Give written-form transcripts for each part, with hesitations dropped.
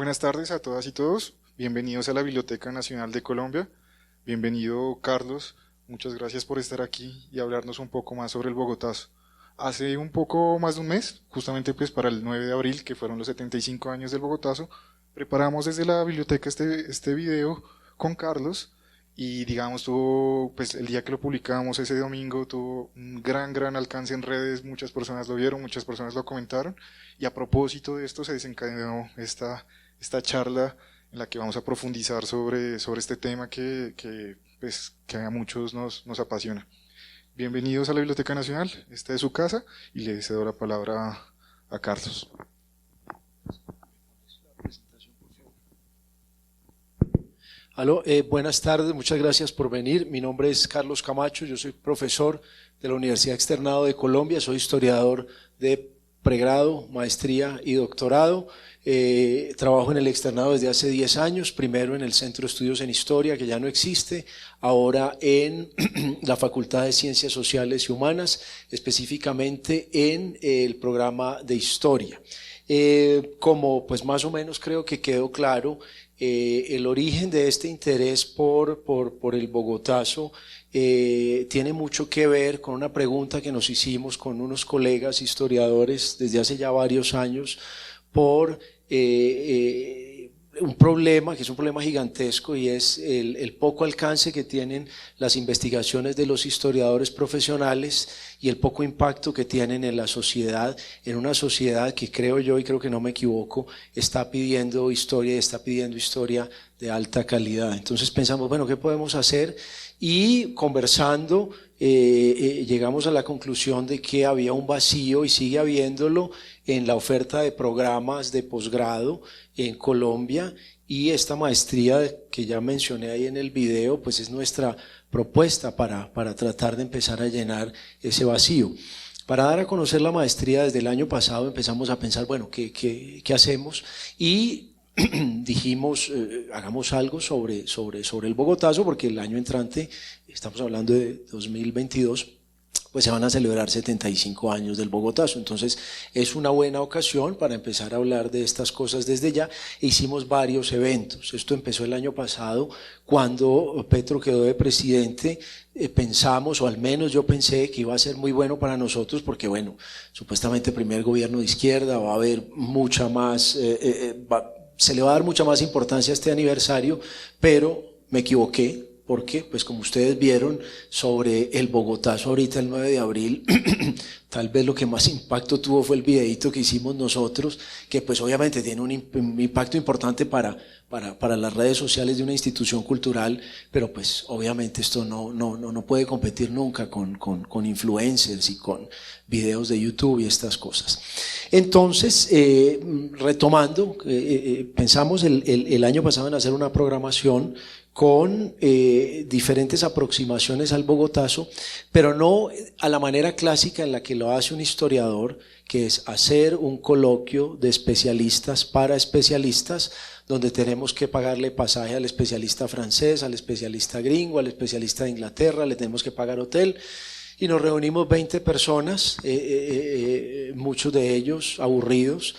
Buenas tardes a todas y todos. Bienvenidos a la Biblioteca Nacional de Colombia. Bienvenido, Carlos. Muchas gracias por estar aquí y hablarnos un poco más sobre el Bogotazo. Hace un poco más de un mes, justamente pues para el 9 de abril, que fueron los 75 años del Bogotazo, preparamos desde la biblioteca este video con Carlos y digamos tuvo, pues el día que lo publicamos ese domingo tuvo un gran alcance en redes, muchas personas lo vieron, muchas personas lo comentaron y a propósito de esto se desencadenó esta charla en la que vamos a profundizar sobre este tema que a muchos nos apasiona. Bienvenidos a la Biblioteca Nacional, esta es su casa y le cedo la palabra a Carlos. Aló, buenas tardes, muchas gracias por venir. Mi nombre es Carlos Camacho, yo soy profesor de la Universidad Externado de Colombia, soy historiador de pregrado, maestría y doctorado. Trabajo en el externado desde hace 10 años, primero en el Centro de Estudios en Historia, que ya no existe, ahora en la Facultad de Ciencias Sociales y Humanas, específicamente en el programa de Historia. Como pues más o menos creo que quedó claro, el origen de este interés por el Bogotazo tiene mucho que ver con una pregunta que nos hicimos con unos colegas historiadores desde hace ya varios años por un problema que es un problema gigantesco y es el poco alcance que tienen las investigaciones de los historiadores profesionales y el poco impacto que tienen en la sociedad, en una sociedad que creo yo y creo que no me equivoco, está pidiendo historia y está pidiendo historia de alta calidad. Entonces pensamos, bueno, ¿qué podemos hacer? Y conversando llegamos a la conclusión de que había un vacío y sigue habiéndolo en la oferta de programas de posgrado en Colombia, y esta maestría que ya mencioné ahí en el video pues es nuestra propuesta para tratar de empezar a llenar ese vacío. Para dar a conocer la maestría desde el año pasado empezamos a pensar, bueno, ¿qué hacemos? Y dijimos, hagamos algo sobre el Bogotazo, porque el año entrante, estamos hablando de 2022, pues se van a celebrar 75 años del Bogotazo. Entonces es una buena ocasión para empezar a hablar de estas cosas desde ya. Hicimos varios eventos. Esto empezó el año pasado cuando Petro quedó de presidente. Pensamos, o al menos yo pensé, que iba a ser muy bueno para nosotros porque bueno, supuestamente primer gobierno de izquierda, va a haber mucha más se le va a dar mucha más importancia a este aniversario, pero me equivoqué, porque pues como ustedes vieron sobre el Bogotazo ahorita el 9 de abril, tal vez lo que más impacto tuvo fue el videíto que hicimos nosotros, que pues obviamente tiene un impacto importante para las redes sociales de una institución cultural, pero pues obviamente esto no puede competir nunca con influencers y con videos de YouTube y estas cosas. Entonces, retomando, pensamos el año pasado en hacer una programación con diferentes aproximaciones al Bogotazo, pero no a la manera clásica en la que lo hace un historiador, que es hacer un coloquio de especialistas para especialistas, donde tenemos que pagarle pasaje al especialista francés, al especialista gringo, al especialista de Inglaterra, le tenemos que pagar hotel, y nos reunimos 20 personas, muchos de ellos aburridos,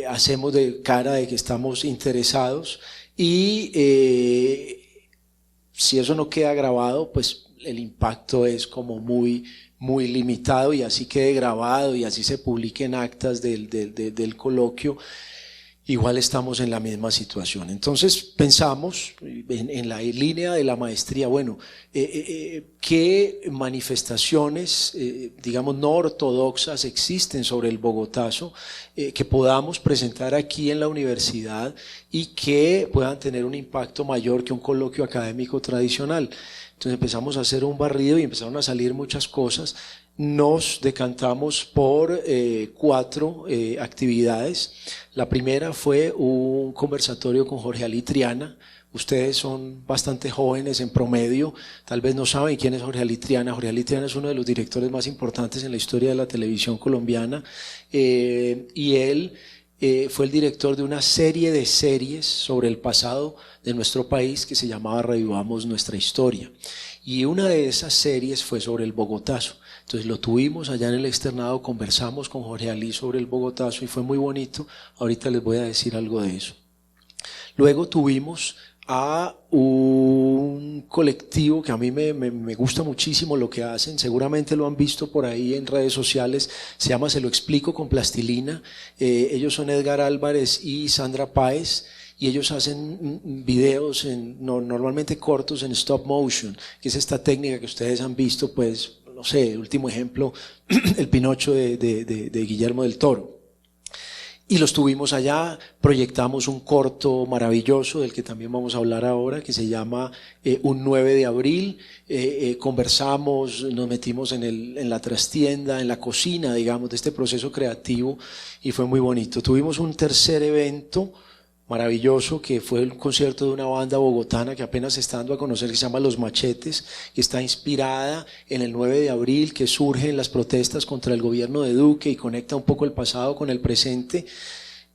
hacemos de cara de que estamos interesados, y si eso no queda grabado, pues el impacto es como muy limitado, y así quede grabado y así se publiquen actas del coloquio, igual estamos en la misma situación. Entonces pensamos en la línea de la maestría, bueno, ¿qué manifestaciones, digamos, no ortodoxas existen sobre el Bogotazo que podamos presentar aquí en la universidad y que puedan tener un impacto mayor que un coloquio académico tradicional? Entonces empezamos a hacer un barrido y empezaron a salir muchas cosas. Nos decantamos por 4 actividades. La primera fue un conversatorio con Jorge Ali Triana. Ustedes son bastante jóvenes en promedio, tal vez no saben quién es Jorge Ali Triana. Jorge Ali Triana es uno de los directores más importantes en la historia de la televisión colombiana, y él fue el director de una serie de series sobre el pasado de nuestro país que se llamaba Revivamos Nuestra Historia. Y una de esas series fue sobre el Bogotazo. Entonces lo tuvimos allá en el externado, conversamos con Jorge Alí sobre el Bogotazo y fue muy bonito. Ahorita les voy a decir algo de eso. Luego tuvimos a un colectivo que a mí me gusta muchísimo lo que hacen, seguramente lo han visto por ahí en redes sociales, se llama Se lo explico con plastilina. Ellos son Edgar Álvarez y Sandra Páez, y ellos hacen videos normalmente cortos en stop motion, que es esta técnica que ustedes han visto, pues, no sé, el último ejemplo, el Pinocho de Guillermo del Toro. Y los tuvimos allá, proyectamos un corto maravilloso del que también vamos a hablar ahora, que se llama Un 9 de abril. Conversamos, nos metimos en la trastienda, en la cocina, digamos, de este proceso creativo, y fue muy bonito. Tuvimos un tercer evento maravilloso que fue un concierto de una banda bogotana que apenas se está dando a conocer, que se llama Los Machetes, que está inspirada en el 9 de abril, que surge en las protestas contra el gobierno de Duque y conecta un poco el pasado con el presente,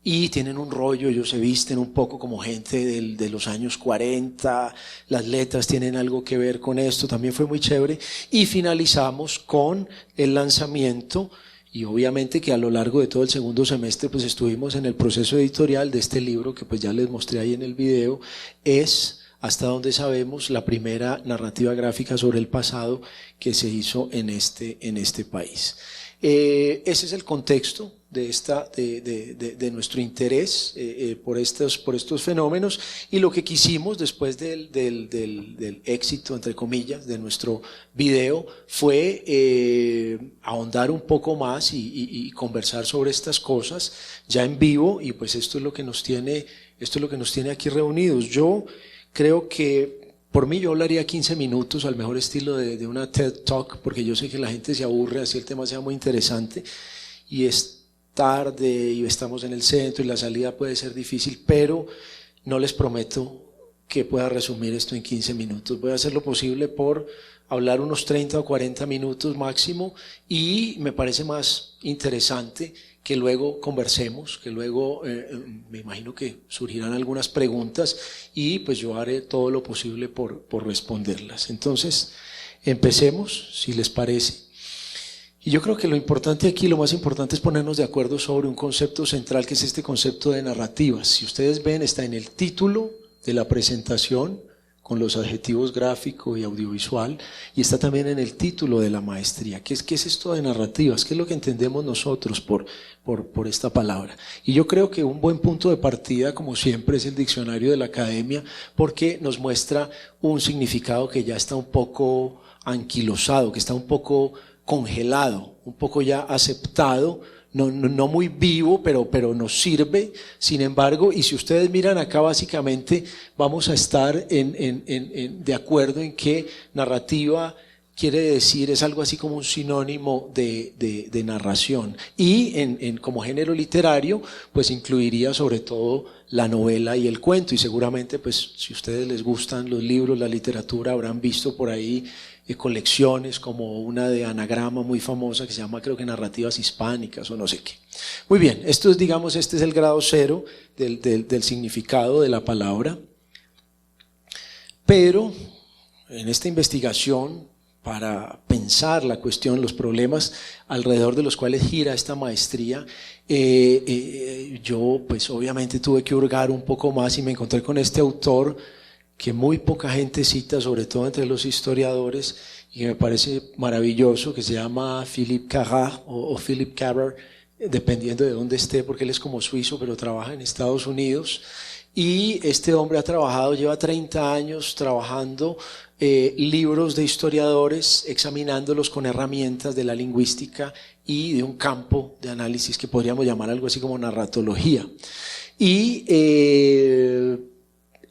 y tienen un rollo, ellos se visten un poco como gente de los años 40, las letras tienen algo que ver con esto, también fue muy chévere. Y finalizamos con el lanzamiento. Y obviamente que a lo largo de todo el segundo semestre pues estuvimos en el proceso editorial de este libro que pues ya les mostré ahí en el video. Es, hasta donde sabemos, la primera narrativa gráfica sobre el pasado que se hizo en este país. Ese es el contexto de nuestro interés por estos fenómenos, y lo que quisimos después del éxito, entre comillas, de nuestro video fue ahondar un poco más y conversar sobre estas cosas ya en vivo, y pues esto es lo que nos tiene aquí reunidos. Yo creo que por mí yo hablaría 15 minutos al mejor estilo de una TED Talk, porque yo sé que la gente se aburre, así el tema sea muy interesante, y es tarde y estamos en el centro y la salida puede ser difícil, pero no les prometo que pueda resumir esto en 15 minutos. Voy a hacer lo posible por hablar unos 30 o 40 minutos máximo, y me parece más interesante que luego conversemos, que luego me imagino que surgirán algunas preguntas y pues yo haré todo lo posible por responderlas. Entonces, empecemos, si les parece. Y yo creo que lo importante aquí, lo más importante es ponernos de acuerdo sobre un concepto central, que es este concepto de narrativas. Si ustedes ven, está en el título de la presentación, con los adjetivos gráfico y audiovisual, y está también en el título de la maestría. ¿Qué es esto de narrativas? ¿Qué es lo que entendemos nosotros por esta palabra? Y yo creo que un buen punto de partida, como siempre, es el diccionario de la academia, porque nos muestra un significado que ya está un poco anquilosado, que está un poco congelado, un poco ya aceptado, no muy vivo, pero nos sirve. Sin embargo, y si ustedes miran acá, básicamente vamos a estar de acuerdo en que narrativa quiere decir, es algo así como un sinónimo de narración, y como género literario pues incluiría sobre todo la novela y el cuento. Y seguramente pues si a ustedes les gustan los libros, la literatura, habrán visto por ahí colecciones como una de Anagrama muy famosa que se llama, creo que, Narrativas Hispánicas o no sé qué. Muy bien, esto es, digamos, este es el grado cero del significado de la palabra. Pero en esta investigación, para pensar la cuestión, los problemas alrededor de los cuales gira esta maestría, yo pues obviamente tuve que hurgar un poco más y me encontré con este autor que muy poca gente cita, sobre todo entre los historiadores, y que me parece maravilloso, que se llama Philippe Carrère o Philippe Carrère, dependiendo de dónde esté, porque él es como suizo, pero trabaja en Estados Unidos. Y este hombre lleva 30 años trabajando libros de historiadores, examinándolos con herramientas de la lingüística y de un campo de análisis que podríamos llamar algo así como narratología. Y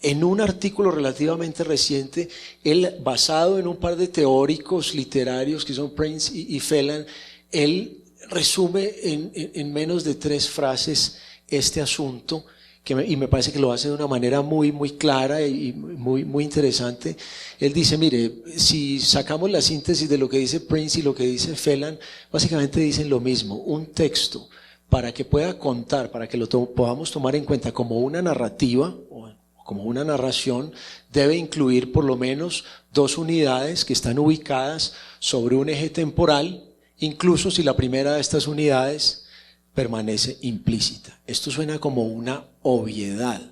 en un artículo relativamente reciente, él, basado en un par de teóricos literarios que son Prince y Phelan, él resume en menos de 3 frases este asunto, y me parece que lo hace de una manera muy, muy clara y muy, muy interesante. Él dice, mire, si sacamos la síntesis de lo que dice Prince y lo que dice Phelan, básicamente dicen lo mismo. Un texto para que pueda contar, para que lo podamos tomar en cuenta como una narrativa o como una narración, debe incluir por lo menos 2 unidades que están ubicadas sobre un eje temporal, incluso si la primera de estas unidades permanece implícita. Esto suena como una obviedad,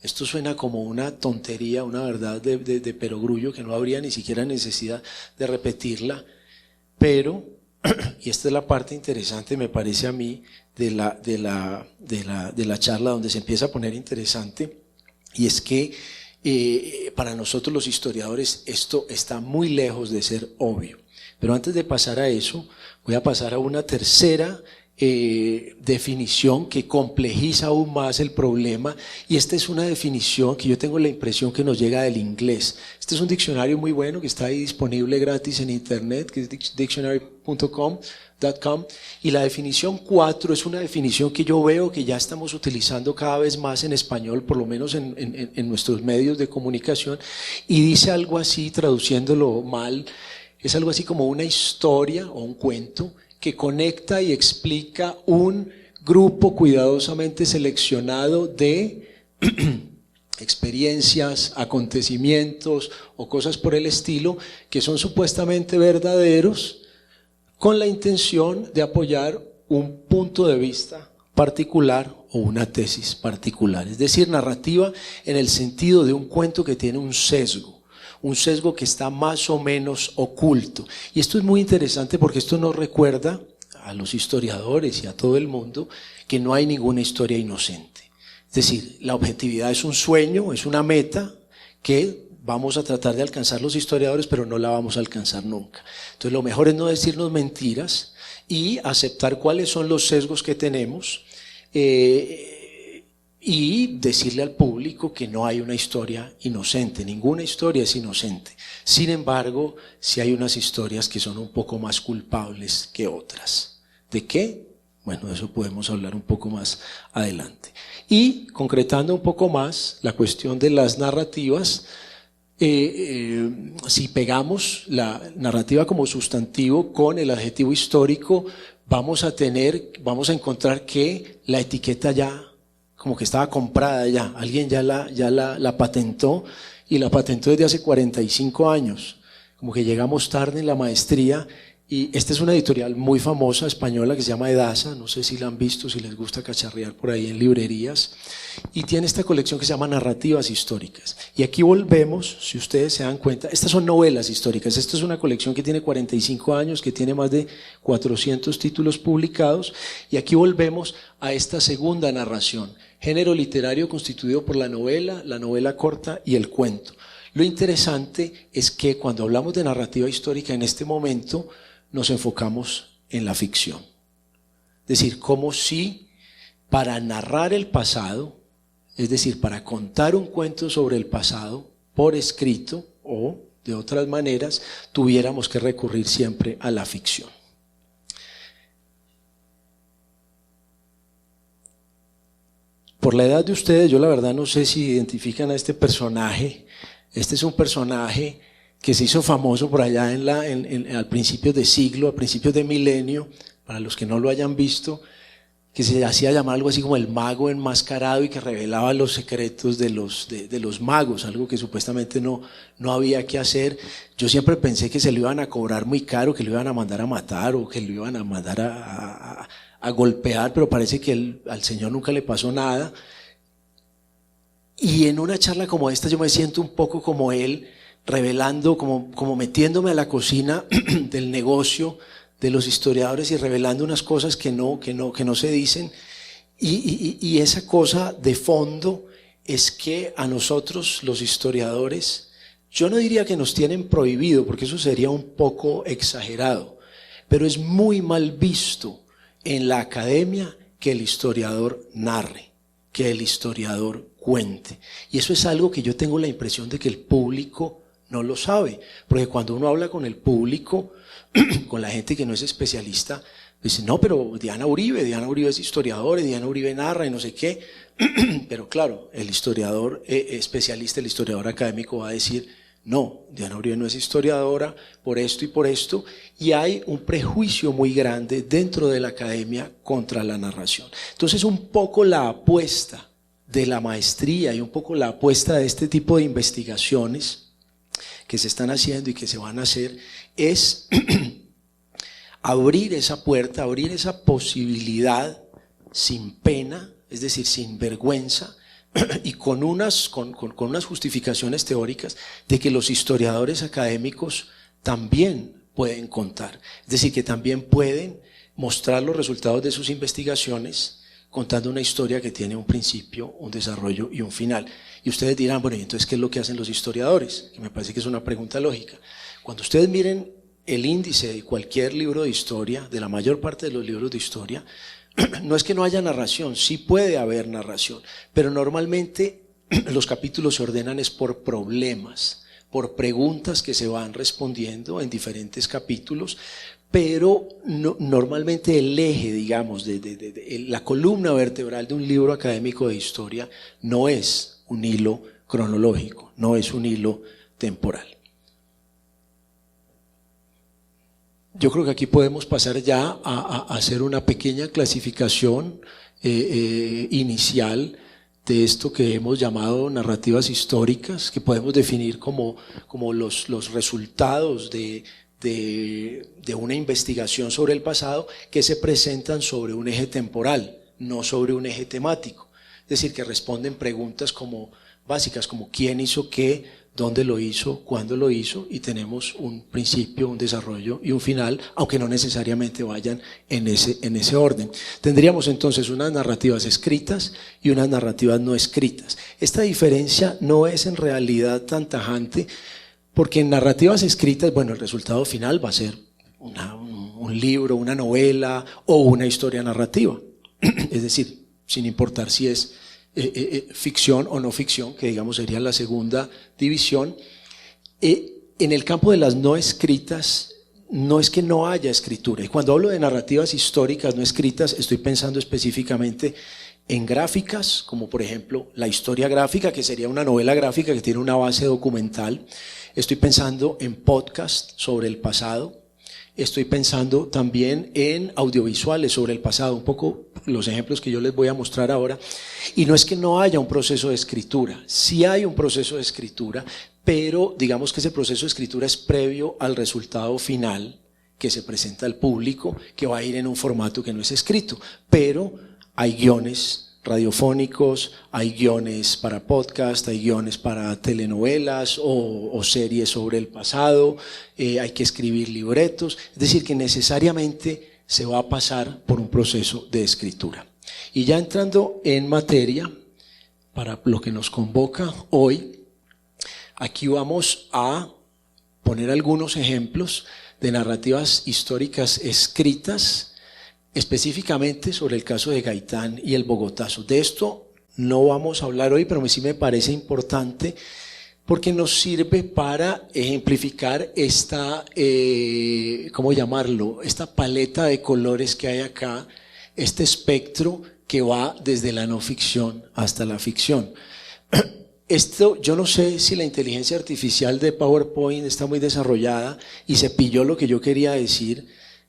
esto suena como una tontería, una verdad de perogrullo que no habría ni siquiera necesidad de repetirla, pero, y esta es la parte interesante me parece a mí de la charla, donde se empieza a poner interesante, y es que para nosotros los historiadores esto está muy lejos de ser obvio. Pero antes de pasar a eso, voy a pasar a una tercera definición que complejiza aún más el problema, y esta es una definición que yo tengo la impresión que nos llega del inglés. Este es un diccionario muy bueno que está ahí disponible gratis en internet, que es dictionary.com, y la definición 4 es una definición que yo veo que ya estamos utilizando cada vez más en español, por lo menos en nuestros medios de comunicación, y dice algo así, traduciéndolo mal, es algo así como una historia o un cuento que conecta y explica un grupo cuidadosamente seleccionado de experiencias, acontecimientos o cosas por el estilo que son supuestamente verdaderos, con la intención de apoyar un punto de vista particular o una tesis particular. Es decir, narrativa en el sentido de un cuento que tiene un sesgo que está más o menos oculto. Y esto es muy interesante porque esto nos recuerda a los historiadores y a todo el mundo que no hay ninguna historia inocente. Es decir, la objetividad es un sueño, es una meta que vamos a tratar de alcanzar los historiadores, pero no la vamos a alcanzar nunca. Entonces lo mejor es no decirnos mentiras y aceptar cuáles son los sesgos que tenemos y decirle al público que no hay una historia inocente, ninguna historia es inocente. Sin embargo, sí hay unas historias que son un poco más culpables que otras. ¿De qué? Bueno, de eso podemos hablar un poco más adelante. Y concretando un poco más la cuestión de las narrativas, si pegamos la narrativa como sustantivo con el adjetivo histórico, vamos a encontrar que la etiqueta ya como que estaba comprada ya, alguien ya la patentó, y la patentó desde hace 45 años, como que llegamos tarde en la maestría. Y esta es una editorial muy famosa española que se llama Edasa, no sé si la han visto, si les gusta cacharrear por ahí en librerías, y tiene esta colección que se llama Narrativas Históricas. Y aquí volvemos, si ustedes se dan cuenta, estas son novelas históricas, esta es una colección que tiene 45 años, que tiene más de 400 títulos publicados, y aquí volvemos a esta segunda narración, género literario constituido por la novela corta y el cuento. Lo interesante es que cuando hablamos de narrativa histórica en este momento, nos enfocamos en la ficción. Es decir, como si para narrar el pasado, es decir, para contar un cuento sobre el pasado por escrito o de otras maneras, tuviéramos que recurrir siempre a la ficción. Por la edad de ustedes, yo la verdad no sé si identifican a este personaje. Este es un personaje que se hizo famoso por allá al principio de siglo, a principios de milenio, para los que no lo hayan visto, que se hacía llamar algo así como el mago enmascarado y que revelaba los secretos de los magos, algo que supuestamente no había que hacer. Yo siempre pensé que se lo iban a cobrar muy caro, que lo iban a mandar a matar o que lo iban a mandar a golpear, pero parece que al señor nunca le pasó nada. Y en una charla como esta yo me siento un poco como él, revelando, como metiéndome a la cocina del negocio de los historiadores y revelando unas cosas que no se dicen. Y esa cosa de fondo es que a nosotros los historiadores, yo no diría que nos tienen prohibido, porque eso sería un poco exagerado, pero es muy mal visto en la academia que el historiador narre, que el historiador cuente. Y eso es algo que yo tengo la impresión de que el público no lo sabe, porque cuando uno habla con el público, con la gente que no es especialista, dice, no, pero Diana Uribe es historiador, Diana Uribe narra y no sé qué, pero claro, el historiador especialista, el historiador académico va a decir, No, Diana Uribe no es historiadora por esto y por esto, y hay un prejuicio muy grande dentro de la academia contra la narración. Entonces, un poco la apuesta de la maestría y un poco la apuesta de este tipo de investigaciones que se están haciendo y que se van a hacer es abrir esa puerta, abrir esa posibilidad sin pena, es decir, sin vergüenza, y con unas justificaciones teóricas de que los historiadores académicos también pueden contar. Es decir, que también pueden mostrar los resultados de sus investigaciones contando una historia que tiene un principio, un desarrollo y un final. Y ustedes dirán, bueno, ¿y entonces qué es lo que hacen los historiadores? Que me parece que es una pregunta lógica. Cuando ustedes miren el índice de cualquier libro de historia, de la mayor parte de los libros de historia, no es que no haya narración, sí puede haber narración, pero normalmente los capítulos se ordenan es por problemas, por preguntas que se van respondiendo en diferentes capítulos, pero normalmente el eje, digamos, la columna vertebral de un libro académico de historia no es un hilo cronológico, no es un hilo temporal. Yo creo que aquí podemos pasar ya a hacer una pequeña clasificación inicial de esto que hemos llamado narrativas históricas, que podemos definir como los resultados de una investigación sobre el pasado que se presentan sobre un eje temporal, no sobre un eje temático. Es decir, que responden preguntas como básicas como quién hizo qué, dónde lo hizo, cuándo lo hizo, y tenemos un principio, un desarrollo y un final, aunque no necesariamente vayan en ese orden. Tendríamos entonces unas narrativas escritas y unas narrativas no escritas. Esta diferencia no es en realidad tan tajante, porque en narrativas escritas, bueno, el resultado final va a ser un libro, una novela o una historia narrativa. Es decir, sin importar si es ficción o no ficción, que digamos sería la segunda división. En el campo de las no escritas, no es que no haya escritura. Y cuando hablo de narrativas históricas no escritas, estoy pensando específicamente en gráficas, como por ejemplo la historia gráfica, que sería una novela gráfica que tiene una base documental. Estoy pensando en podcast sobre el pasado. Estoy pensando también en audiovisuales sobre el pasado, un poco los ejemplos que yo les voy a mostrar ahora. Y no es que no haya un proceso de escritura, sí hay un proceso de escritura, pero digamos que ese proceso de escritura es previo al resultado final que se presenta al público, que va a ir en un formato que no es escrito, pero hay guiones radiofónicos, hay guiones para podcast, hay guiones para telenovelas o series sobre el pasado, hay que escribir libretos, es decir, que necesariamente se va a pasar por un proceso de escritura. Y ya entrando en materia, para lo que nos convoca hoy, aquí vamos a poner algunos ejemplos de narrativas históricas escritas, específicamente sobre el caso de Gaitán y el Bogotazo. De esto no vamos a hablar hoy, pero sí me parece importante porque nos sirve para ejemplificar esta, ¿cómo llamarlo? Esta paleta de colores que hay acá, este espectro que va desde la no ficción hasta la ficción. Esto, yo no sé si la inteligencia artificial de PowerPoint está muy desarrollada y se pilló lo que yo quería decir.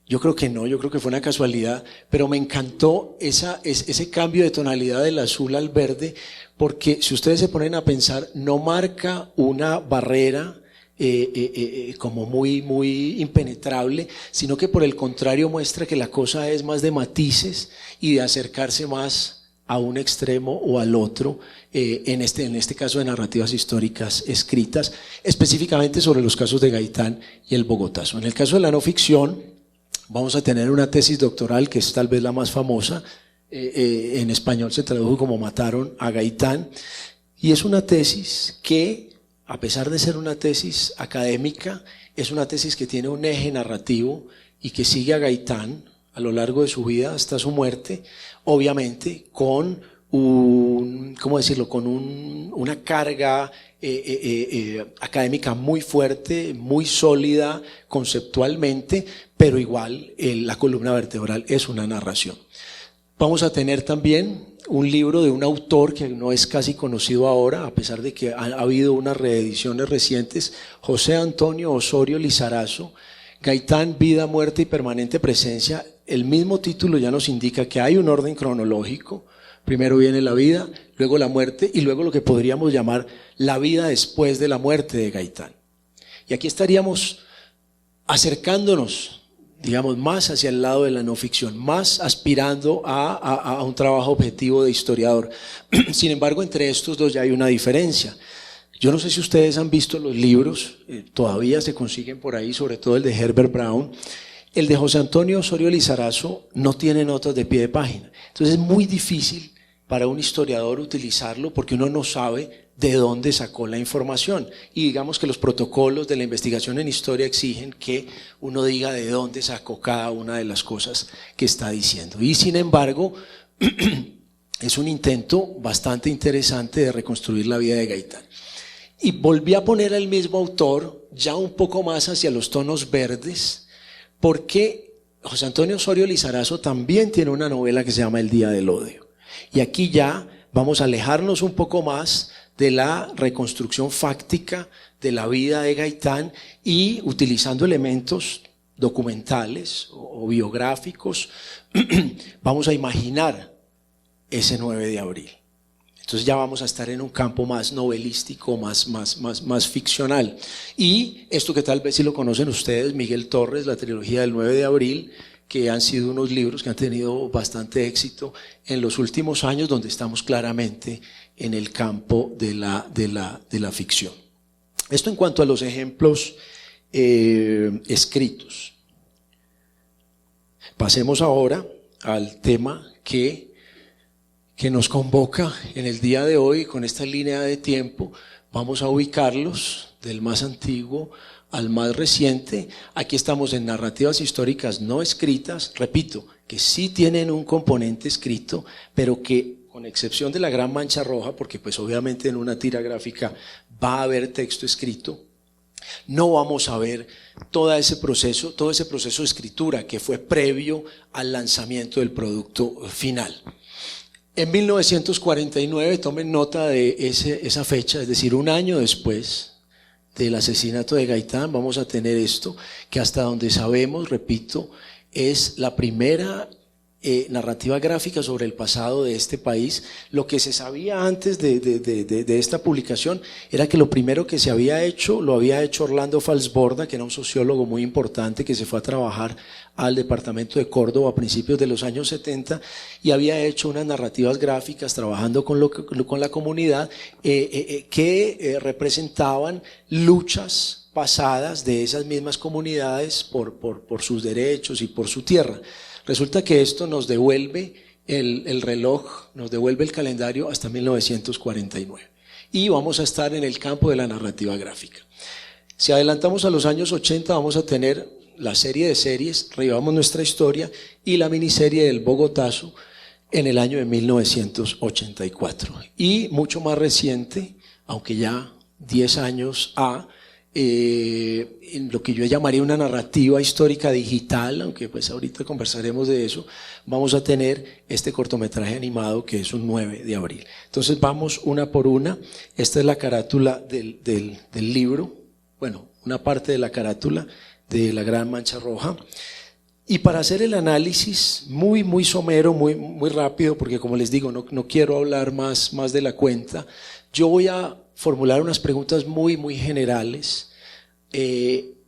Yo creo que no, yo creo que fue una casualidad, pero me encantó ese cambio de tonalidad del azul al verde, porque si ustedes se ponen a pensar, no marca una barrera como muy impenetrable, sino que por el contrario muestra que la cosa es más de matices y de acercarse más a un extremo o al otro, en este caso de narrativas históricas escritas, específicamente sobre los casos de Gaitán y el Bogotazo. En el caso de la no ficción, vamos a tener una tesis doctoral que es tal vez la más famosa, en español se tradujo como Mataron a Gaitán, y es una tesis que, a pesar de ser una tesis académica, es una tesis que tiene un eje narrativo y que sigue a Gaitán a lo largo de su vida hasta su muerte, obviamente con una carga académica muy fuerte, muy sólida conceptualmente, pero igual la columna vertebral es una narración. Vamos a tener también un libro de un autor que no es casi conocido ahora, a pesar de que ha habido unas reediciones recientes, José Antonio Osorio Lizarazo, Gaitán, Vida, Muerte y Permanente Presencia. El mismo título ya nos indica que hay un orden cronológico. Primero viene la vida, luego la muerte y luego lo que podríamos llamar la vida después de la muerte de Gaitán. Y aquí estaríamos acercándonos, digamos, más hacia el lado de la no ficción, más aspirando a un trabajo objetivo de historiador. Sin embargo, entre estos dos ya hay una diferencia. Yo no sé si ustedes han visto los libros, todavía se consiguen por ahí, sobre todo el de Herbert Brown. El de José Antonio Osorio Lizarazo no tiene notas de pie de página. Entonces es muy difícil para un historiador utilizarlo porque uno no sabe de dónde sacó la información. Y digamos que los protocolos de la investigación en historia exigen que uno diga de dónde sacó cada una de las cosas que está diciendo. Y sin embargo, es un intento bastante interesante de reconstruir la vida de Gaitán. Y volví a poner al mismo autor, ya un poco más hacia los tonos verdes, porque José Antonio Osorio Lizarazo también tiene una novela que se llama El Día del Odio. Y aquí ya vamos a alejarnos un poco más de la reconstrucción fáctica de la vida de Gaitán y utilizando elementos documentales o biográficos, vamos a imaginar ese 9 de abril. Entonces ya vamos a estar en un campo más novelístico, más ficcional. Y esto que tal vez si lo conocen ustedes, Miguel Torres, la trilogía del 9 de abril, que han sido unos libros que han tenido bastante éxito en los últimos años, donde estamos claramente en el campo de la ficción. Esto en cuanto a los ejemplos escritos. Pasemos ahora al tema que nos convoca en el día de hoy. Con esta línea de tiempo vamos a ubicarlos del más antiguo al más reciente. Aquí estamos en narrativas históricas no escritas, repito, que sí tienen un componente escrito, pero que con excepción de la Gran Mancha Roja, porque pues obviamente en una tira gráfica va a haber texto escrito, no vamos a ver todo ese proceso de escritura que fue previo al lanzamiento del producto final. En 1949, tomen nota de esa fecha, es decir, un año después del asesinato de Gaitán, vamos a tener esto, que hasta donde sabemos, repito, es la primera narrativa gráfica sobre el pasado de este país. Lo que se sabía antes de esta publicación era que lo primero que se había hecho, lo había hecho Orlando Falsborda, que era un sociólogo muy importante que se fue a trabajar al departamento de Córdoba a principios de los años 70 y había hecho unas narrativas gráficas trabajando con la comunidad que representaban luchas pasadas de esas mismas comunidades por sus derechos y por su tierra. Resulta que esto nos devuelve el reloj, nos devuelve el calendario hasta 1949 y vamos a estar en el campo de la narrativa gráfica. Si adelantamos a los años 80 vamos a tener la serie de series, Revivamos Nuestra Historia, y la miniserie del Bogotazo en el año de 1984. Y mucho más reciente, aunque ya 10 años en lo que yo llamaría una narrativa histórica digital, aunque pues ahorita conversaremos de eso, vamos a tener este cortometraje animado que es un 9 de abril. Entonces vamos una por una. Esta es la carátula del libro, bueno, una parte de la carátula de La Gran Mancha Roja. Y para hacer el análisis muy somero, muy rápido, porque como les digo, no quiero hablar más de la cuenta, yo voy a formular unas preguntas muy generales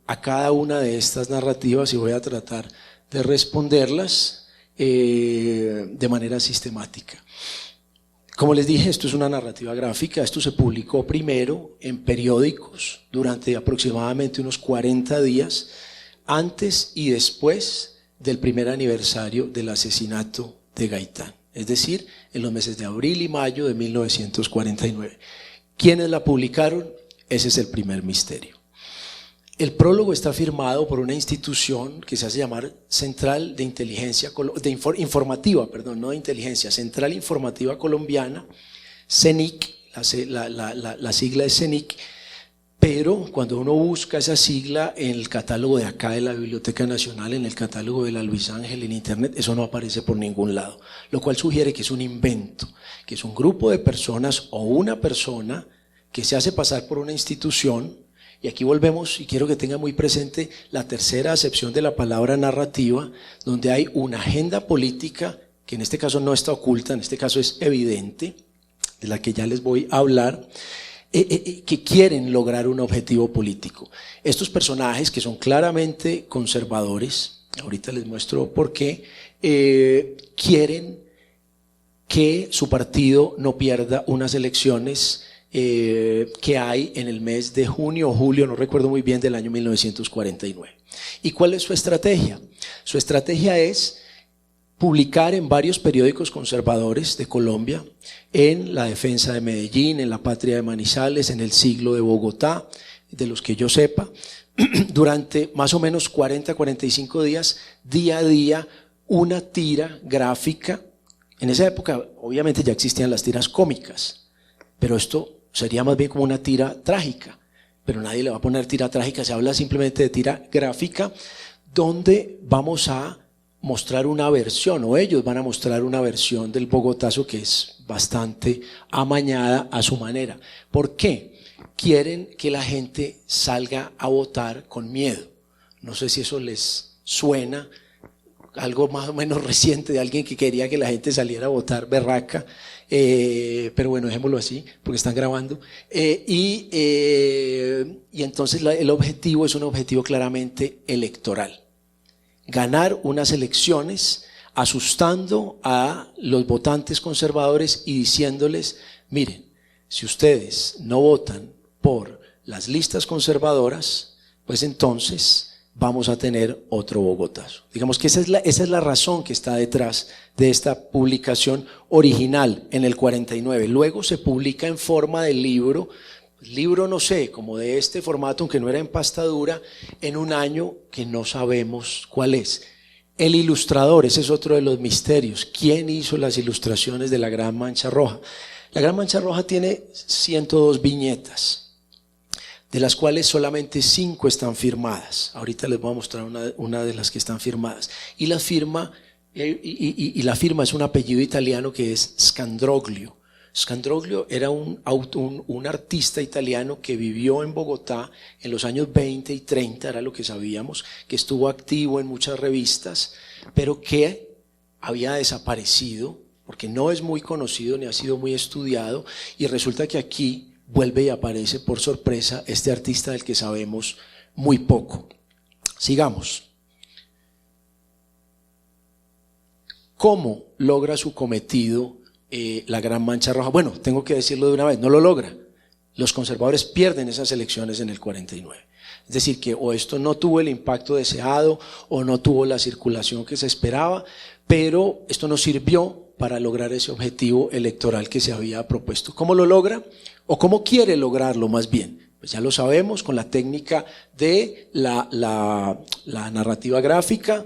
a cada una de estas narrativas y voy a tratar de responderlas de manera sistemática. Como les dije, esto es una narrativa gráfica, esto se publicó primero en periódicos durante aproximadamente unos 40 días antes y después del primer aniversario del asesinato de Gaitán, es decir, en los meses de abril y mayo de 1949. ¿Quiénes la publicaron? Ese es el primer misterio. El prólogo está firmado por una institución que se hace llamar Central de Inteligencia, Informativa, no de Inteligencia, Central Informativa Colombiana, CENIC, la sigla es CENIC, Pero cuando uno busca esa sigla en el catálogo de acá de la Biblioteca Nacional, en el catálogo de la Luis Ángel, en internet, eso no aparece por ningún lado, lo cual sugiere que es un invento, que es un grupo de personas o una persona que se hace pasar por una institución. Y aquí volvemos, y quiero que tenga muy presente la tercera acepción de la palabra narrativa, donde hay una agenda política que en este caso no está oculta, en este caso es evidente, de la que ya les voy a hablar, que quieren lograr un objetivo político. Estos personajes que son claramente conservadores, ahorita les muestro por qué, quieren que su partido no pierda unas elecciones que hay en el mes de junio o julio, no recuerdo muy bien, del año 1949. ¿Y cuál es su estrategia? Su estrategia es publicar en varios periódicos conservadores de Colombia, en La Defensa de Medellín, en La Patria de Manizales, en El Siglo de Bogotá, de los que yo sepa, durante más o menos 40-45 días, día a día, una tira gráfica. En esa época obviamente ya existían las tiras cómicas, pero esto sería más bien como una tira trágica, pero nadie le va a poner tira trágica, se habla simplemente de tira gráfica, donde vamos a mostrar una versión, o ellos van a mostrar una versión del Bogotazo que es bastante amañada a su manera. ¿Por qué? Quieren que la gente salga a votar con miedo. No sé si eso les suena, algo más o menos reciente de alguien que quería que la gente saliera a votar berraca, pero bueno, dejémoslo así, porque están grabando. Y entonces el objetivo es un objetivo claramente electoral. Ganar unas elecciones asustando a los votantes conservadores y diciéndoles, miren, si ustedes no votan por las listas conservadoras, pues entonces vamos a tener otro Bogotazo. Digamos que esa es la razón que está detrás de esta publicación original en el 49. Luego se publica en forma de libro, no sé, como de este formato, aunque no era en pasta dura, en un año que no sabemos cuál es. El ilustrador, ese es otro de los misterios. ¿Quién hizo las ilustraciones de La Gran Mancha Roja? La Gran Mancha Roja tiene 102 viñetas, de las cuales solamente 5 están firmadas. Ahorita les voy a mostrar una de las que están firmadas. Y la firma es un apellido italiano que es Scandroglio. Scandroglio era un artista italiano que vivió en Bogotá en los años 20 y 30, era lo que sabíamos, que estuvo activo en muchas revistas, pero que había desaparecido porque no es muy conocido ni ha sido muy estudiado, y resulta que aquí vuelve y aparece por sorpresa este artista del que sabemos muy poco. Sigamos. ¿Cómo logra su cometido la Gran Mancha Roja? Bueno, tengo que decirlo de una vez, no lo logra. Los conservadores pierden esas elecciones en el 49. Es decir, que o esto no tuvo el impacto deseado o no tuvo la circulación que se esperaba, pero esto no sirvió para lograr ese objetivo electoral que se había propuesto. ¿Cómo lo logra? ¿O cómo quiere lograrlo más bien? Pues ya lo sabemos, con la técnica de la narrativa gráfica.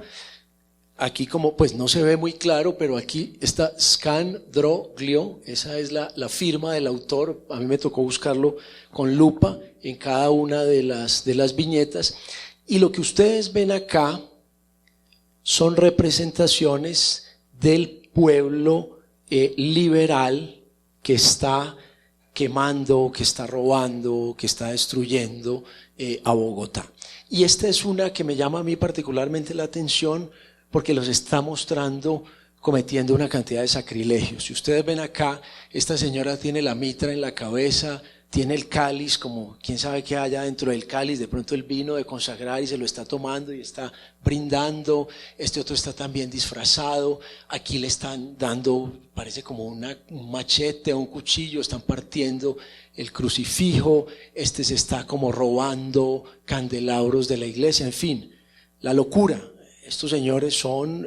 Aquí como pues no se ve muy claro, pero aquí está Scandroglio, esa es la firma del autor. A mí me tocó buscarlo con lupa en cada una de las viñetas, y lo que ustedes ven acá son representaciones del pueblo liberal que está quemando, que está robando, que está destruyendo a Bogotá. Y esta es una que me llama a mí particularmente la atención, porque los está mostrando cometiendo una cantidad de sacrilegios. Si ustedes ven acá, esta señora tiene la mitra en la cabeza, tiene el cáliz, como quién sabe qué haya dentro del cáliz, de pronto el vino de consagrar, y se lo está tomando y está brindando. Este otro está también disfrazado, aquí le están dando, parece como un machete o un cuchillo, están partiendo el crucifijo, este se está como robando candelabros de la iglesia, en fin, la locura. Estos señores son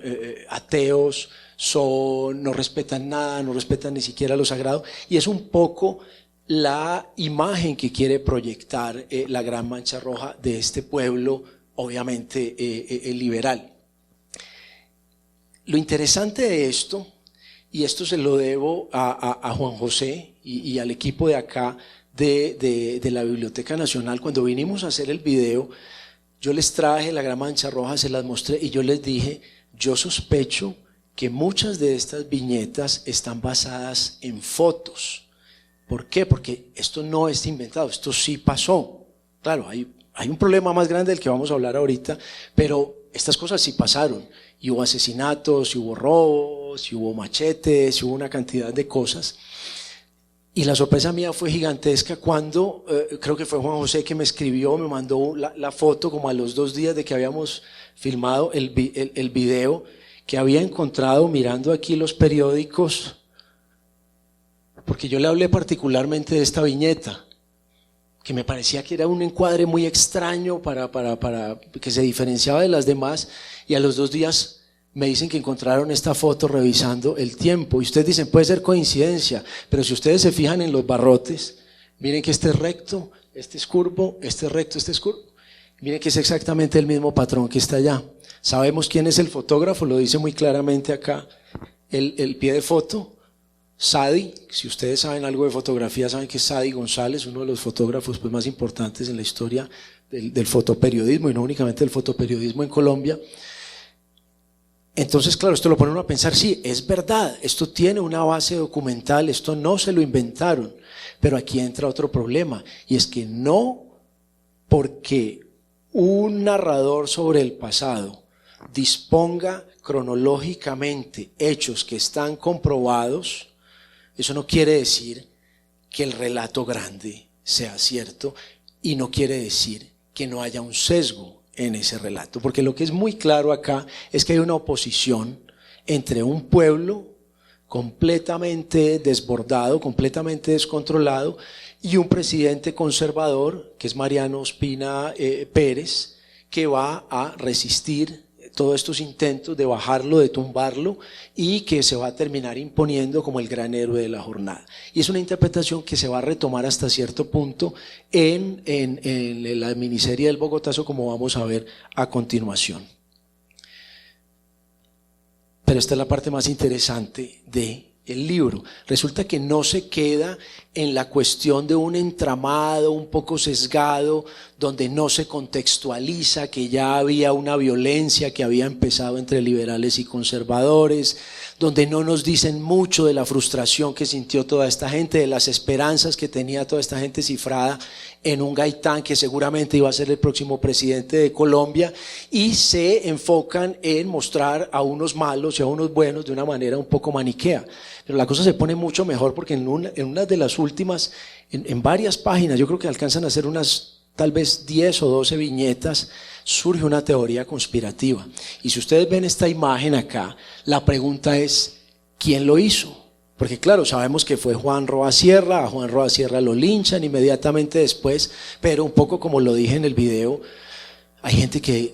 ateos, no respetan nada, no respetan ni siquiera lo sagrado, y es un poco la imagen que quiere proyectar la Gran Mancha Roja de este pueblo, obviamente liberal. Lo interesante de esto, y esto se lo debo a Juan José y al equipo de acá de la Biblioteca Nacional. Cuando vinimos a hacer el video, yo les traje la Gran Mancha Roja, se las mostré y yo les dije, yo sospecho que muchas de estas viñetas están basadas en fotos. ¿Por qué? Porque esto no es inventado, esto sí pasó. Claro, hay un problema más grande del que vamos a hablar ahorita, pero estas cosas sí pasaron. Y hubo asesinatos, y hubo robos, y hubo machetes, y hubo una cantidad de cosas. Y la sorpresa mía fue gigantesca cuando, creo que fue Juan José que me escribió, me mandó la foto como a los 2 días de que habíamos filmado el video, que había encontrado mirando aquí los periódicos, porque yo le hablé particularmente de esta viñeta, que me parecía que era un encuadre muy extraño para que se diferenciaba de las demás, y a los 2 días me dicen que encontraron esta foto revisando el tiempo, y ustedes dicen, puede ser coincidencia, pero si ustedes se fijan en los barrotes, miren que este es recto, este es curvo, este es recto, este es curvo, miren que es exactamente el mismo patrón que está allá. Sabemos quién es el fotógrafo, lo dice muy claramente acá el pie de foto, Sadi. Si ustedes saben algo de fotografía, saben que es Sadi González, uno de los fotógrafos pues, más importantes en la historia del fotoperiodismo, y no únicamente del fotoperiodismo en Colombia. Entonces, claro, esto lo pone uno a pensar, sí, es verdad, esto tiene una base documental, esto no se lo inventaron, pero aquí entra otro problema, y es que no porque un narrador sobre el pasado disponga cronológicamente hechos que están comprobados, eso no quiere decir que el relato grande sea cierto, y no quiere decir que no haya un sesgo en ese relato, porque lo que es muy claro acá es que hay una oposición entre un pueblo completamente desbordado, completamente descontrolado, y un presidente conservador, que es Mariano Ospina Pérez, que va a resistir todos estos intentos de bajarlo, de tumbarlo, y que se va a terminar imponiendo como el gran héroe de la jornada. Y es una interpretación que se va a retomar hasta cierto punto en la miniserie del Bogotazo, como vamos a ver a continuación. Pero esta es la parte más interesante del libro. Resulta que no se queda en la cuestión de un entramado un poco sesgado, donde no se contextualiza que ya había una violencia que había empezado entre liberales y conservadores, donde no nos dicen mucho de la frustración que sintió toda esta gente, de las esperanzas que tenía toda esta gente cifrada en un Gaitán que seguramente iba a ser el próximo presidente de Colombia, y se enfocan en mostrar a unos malos y a unos buenos de una manera un poco maniquea. Pero la cosa se pone mucho mejor porque en una de las últimas, en varias páginas, yo creo que alcanzan a hacer unas tal vez 10 o 12 viñetas, surge una teoría conspirativa. Y si ustedes ven esta imagen acá, la pregunta es, ¿quién lo hizo? Porque claro, sabemos que fue Juan Roa Sierra, a Juan Roa Sierra lo linchan inmediatamente después, pero un poco como lo dije en el video, hay gente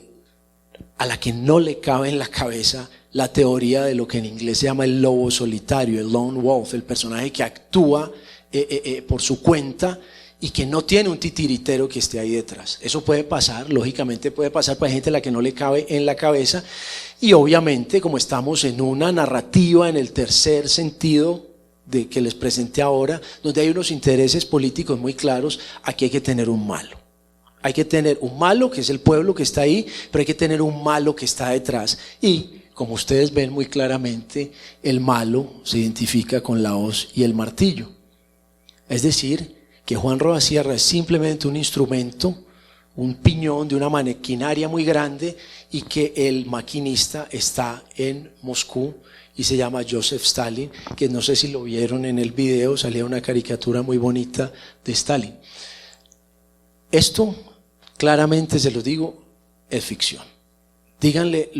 a la que no le cabe en la cabeza la teoría de lo que en inglés se llama el lobo solitario, el lone wolf, el personaje que actúa por su cuenta y que no tiene un titiritero que esté ahí detrás. Eso puede pasar, lógicamente puede pasar, para gente a la que no le cabe en la cabeza, y obviamente como estamos en una narrativa en el tercer sentido de que les presenté ahora, donde hay unos intereses políticos muy claros, aquí hay que tener un malo. Hay que tener un malo que es el pueblo que está ahí, pero hay que tener un malo que está detrás, y como ustedes ven muy claramente, el malo se identifica con la hoz y el martillo. Es decir, que Juan Roa Sierra es simplemente un instrumento, un piñón de una maquinaria muy grande, y que el maquinista está en Moscú y se llama Joseph Stalin, que no sé si lo vieron en el video, salía una caricatura muy bonita de Stalin. Esto claramente, se los digo, es ficción. Díganle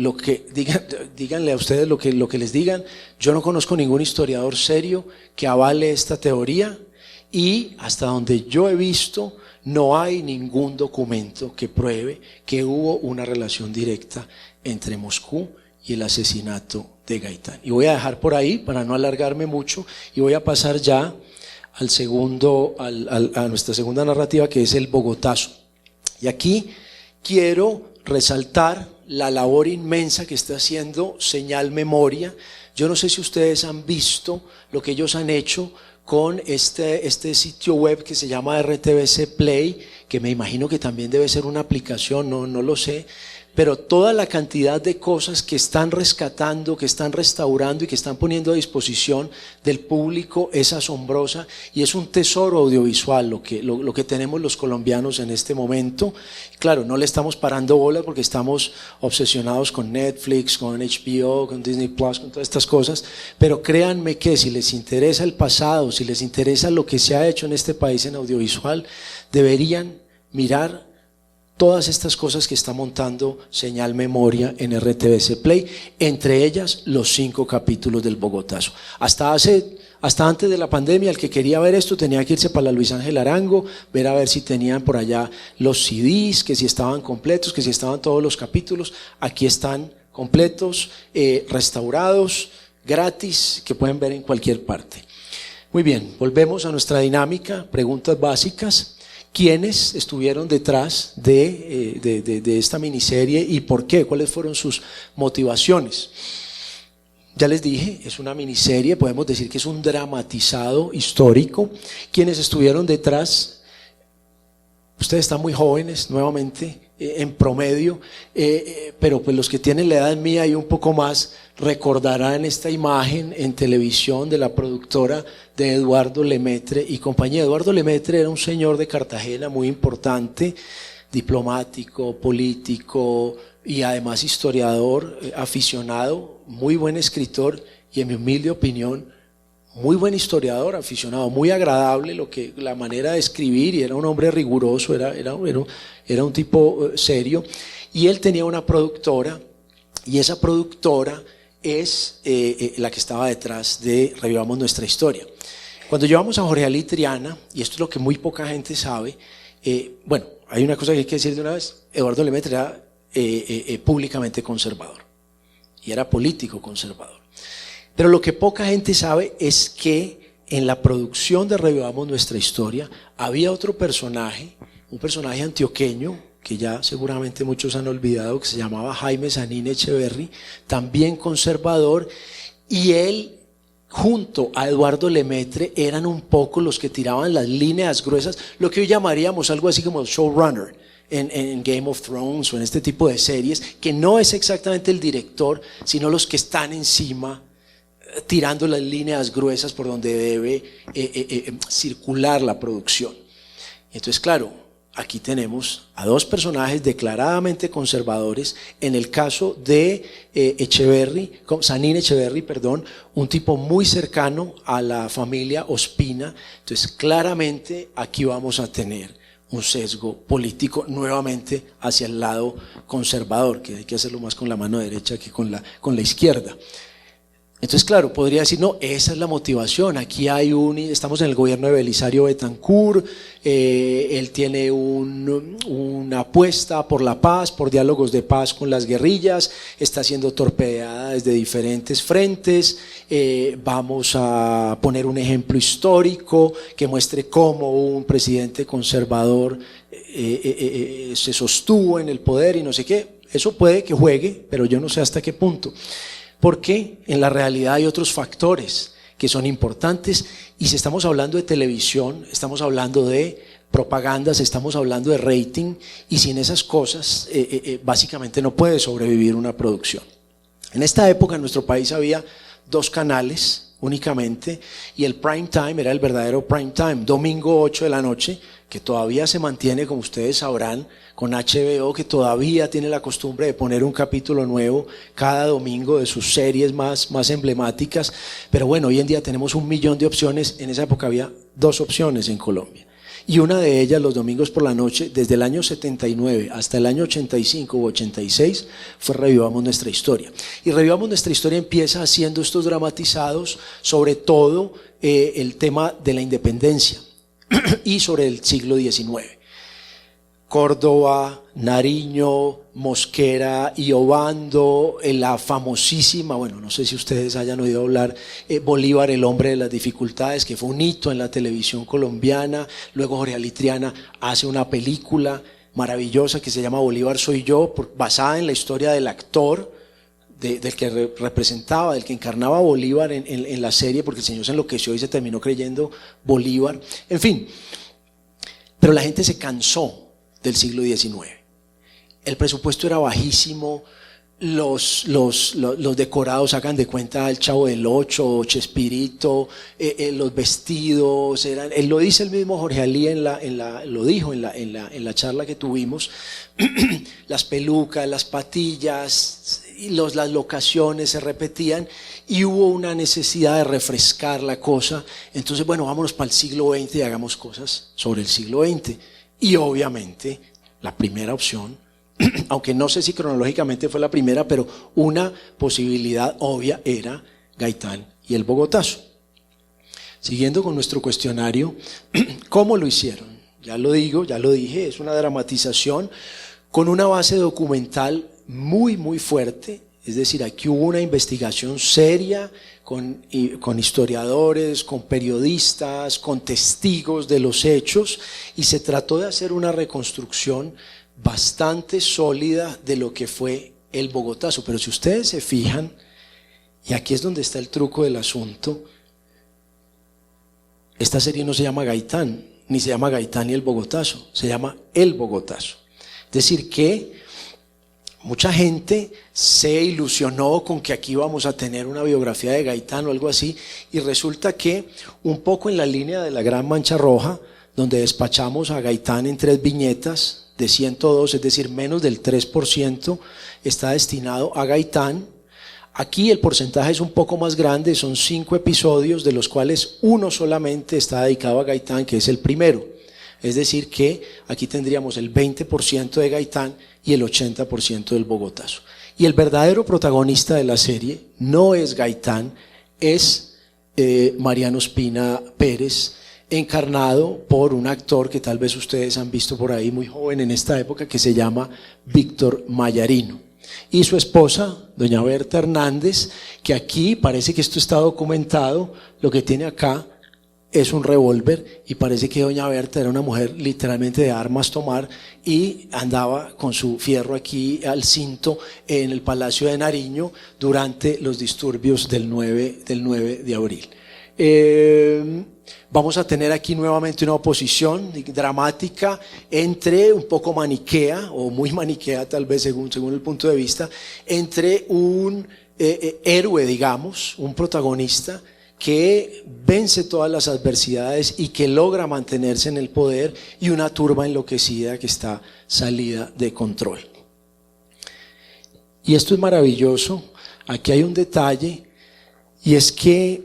a ustedes lo que les digan. Yo no conozco ningún historiador serio que avale esta teoría, y hasta donde yo he visto no hay ningún documento que pruebe que hubo una relación directa entre Moscú y el asesinato de Gaitán. Y voy a dejar por ahí para no alargarme mucho, y voy a pasar ya a nuestra segunda narrativa, que es el Bogotazo. Y aquí quiero resaltar la labor inmensa que está haciendo Señal Memoria. Yo no sé si ustedes han visto lo que ellos han hecho con este sitio web que se llama RTBC Play, que me imagino que también debe ser una aplicación, no lo sé, pero toda la cantidad de cosas que están rescatando, que están restaurando y que están poniendo a disposición del público es asombrosa y es un tesoro audiovisual lo que tenemos los colombianos en este momento. Claro, no le estamos parando bola porque estamos obsesionados con Netflix, con HBO, con Disney Plus, con todas estas cosas, pero créanme que si les interesa el pasado, si les interesa lo que se ha hecho en este país en audiovisual, deberían mirar todas estas cosas que está montando Señal Memoria en RTBC Play, entre ellas los 5 capítulos del Bogotazo. Hasta antes de la pandemia, el que quería ver esto tenía que irse para la Luis Ángel Arango, ver a ver si tenían por allá los CDs, que si estaban completos, que si estaban todos los capítulos. Aquí están completos, restaurados, gratis, que pueden ver en cualquier parte. Muy bien, volvemos a nuestra dinámica, preguntas básicas. ¿Quiénes estuvieron detrás de esta miniserie y por qué? ¿Cuáles fueron sus motivaciones? Ya les dije, es una miniserie, podemos decir que es un dramatizado histórico. ¿Quiénes estuvieron detrás? Ustedes están muy jóvenes, nuevamente, en promedio, pero pues los que tienen la edad mía y un poco más recordarán esta imagen en televisión de la productora de Eduardo Lemaitre y compañía. Eduardo Lemaitre era un señor de Cartagena muy importante, diplomático, político y además historiador, aficionado, muy buen escritor y en mi humilde opinión muy buen historiador, aficionado, muy agradable la manera de escribir, y era un hombre riguroso, era un tipo serio, y él tenía una productora, y esa productora es la que estaba detrás de Revivamos Nuestra Historia. Cuando llevamos a Jorge Ali Triana, y esto es lo que muy poca gente sabe, bueno, hay una cosa que hay que decir de una vez: Eduardo Lemaitre era públicamente conservador, y era político conservador. Pero lo que poca gente sabe es que en la producción de Revivamos Nuestra Historia había otro personaje, un personaje antioqueño, que ya seguramente muchos han olvidado, que se llamaba Jaime Sanín Echeverry, también conservador, y él junto a Eduardo Lemaitre eran un poco los que tiraban las líneas gruesas, lo que hoy llamaríamos algo así como el showrunner en Game of Thrones o en este tipo de series, que no es exactamente el director, sino los que están encima tirando las líneas gruesas por donde debe circular la producción. Entonces, claro, aquí tenemos a dos personajes declaradamente conservadores. En el caso de Sanín Echeverry, un tipo muy cercano a la familia Ospina. Entonces, claramente aquí vamos a tener un sesgo político nuevamente hacia el lado conservador, que hay que hacerlo más con la mano derecha que con la izquierda. Entonces, claro, podría decir, no, esa es la motivación. Aquí estamos en el gobierno de Belisario Betancur, él tiene una apuesta por la paz, por diálogos de paz con las guerrillas, está siendo torpedeada desde diferentes frentes. Vamos a poner un ejemplo histórico que muestre cómo un presidente conservador se sostuvo en el poder y no sé qué. Eso puede que juegue, pero yo no sé hasta qué punto. Porque en la realidad hay otros factores que son importantes, y si estamos hablando de televisión, estamos hablando de propagandas, estamos hablando de rating, y sin esas cosas básicamente no puede sobrevivir una producción. En esta época en nuestro país había 2 canales únicamente, y el prime time era el verdadero prime time, domingo 8 de la noche, que todavía se mantiene, como ustedes sabrán, con HBO, que todavía tiene la costumbre de poner un capítulo nuevo cada domingo de sus series más emblemáticas. Pero bueno, hoy en día tenemos 1 millón de opciones. En esa época había 2 opciones en Colombia, y una de ellas los domingos por la noche, desde el año 79 hasta el año 85 u 86, fue Revivamos Nuestra Historia. Y Revivamos Nuestra Historia empieza haciendo estos dramatizados sobre todo el tema de la independencia y sobre el siglo XIX. Córdoba, Nariño, Mosquera y Obando, la famosísima, bueno, no sé si ustedes hayan oído hablar, Bolívar, el hombre de las dificultades, que fue un hito en la televisión colombiana. Luego Jorge Ali Triana hace una película maravillosa que se llama Bolívar soy yo, basada en la historia del actor del que representaba, del que encarnaba a Bolívar en la serie, porque el señor se enloqueció y se terminó creyendo Bolívar. En fin, pero la gente se cansó del siglo XIX. El presupuesto era bajísimo, los decorados, hagan de cuenta el Chavo del Ocho, Chespirito, los vestidos, lo dice el mismo Jorge Alí lo dijo en la charla que tuvimos, las pelucas, las patillas, las locaciones se repetían y hubo una necesidad de refrescar la cosa. Entonces, bueno, vámonos para el siglo XX y hagamos cosas sobre el siglo XX. Y obviamente, la primera opción, aunque no sé si cronológicamente fue la primera, pero una posibilidad obvia era Gaitán y el Bogotazo. Siguiendo con nuestro cuestionario, ¿cómo lo hicieron? Ya lo dije, es una dramatización con una base documental muy, muy fuerte. Es decir, aquí hubo una investigación seria con historiadores, con periodistas, con testigos de los hechos, y se trató de hacer una reconstrucción bastante sólida de lo que fue el Bogotazo. Pero si ustedes se fijan, y aquí es donde está el truco del asunto, esta serie no se llama Gaitán, ni se llama Gaitán y el Bogotazo, se llama El Bogotazo. Es decir, que mucha gente se ilusionó con que aquí íbamos a tener una biografía de Gaitán o algo así, y resulta que un poco en la línea de la Gran Mancha Roja, donde despachamos a Gaitán en 3 viñetas de 102, es decir, menos del 3% está destinado a Gaitán. Aquí el porcentaje es un poco más grande, son 5 episodios, de los cuales uno solamente está dedicado a Gaitán, que es el primero. Es decir, que aquí tendríamos el 20% de Gaitán y el 80% del Bogotazo. Y el verdadero protagonista de la serie no es Gaitán, es Mariano Ospina Pérez, encarnado por un actor que tal vez ustedes han visto por ahí, muy joven en esta época, que se llama Víctor Mayarino. Y su esposa, doña Berta Hernández, que aquí parece que esto está documentado, lo que tiene acá es un revólver, y parece que doña Berta era una mujer literalmente de armas tomar, y andaba con su fierro aquí al cinto en el Palacio de Nariño durante los disturbios del 9 de abril. Vamos a tener aquí nuevamente una oposición dramática entre un poco maniquea, o muy maniquea tal vez según el punto de vista, entre un héroe, digamos, un protagonista que vence todas las adversidades y que logra mantenerse en el poder, y una turba enloquecida que está salida de control. Y esto es maravilloso. Aquí hay un detalle, y es que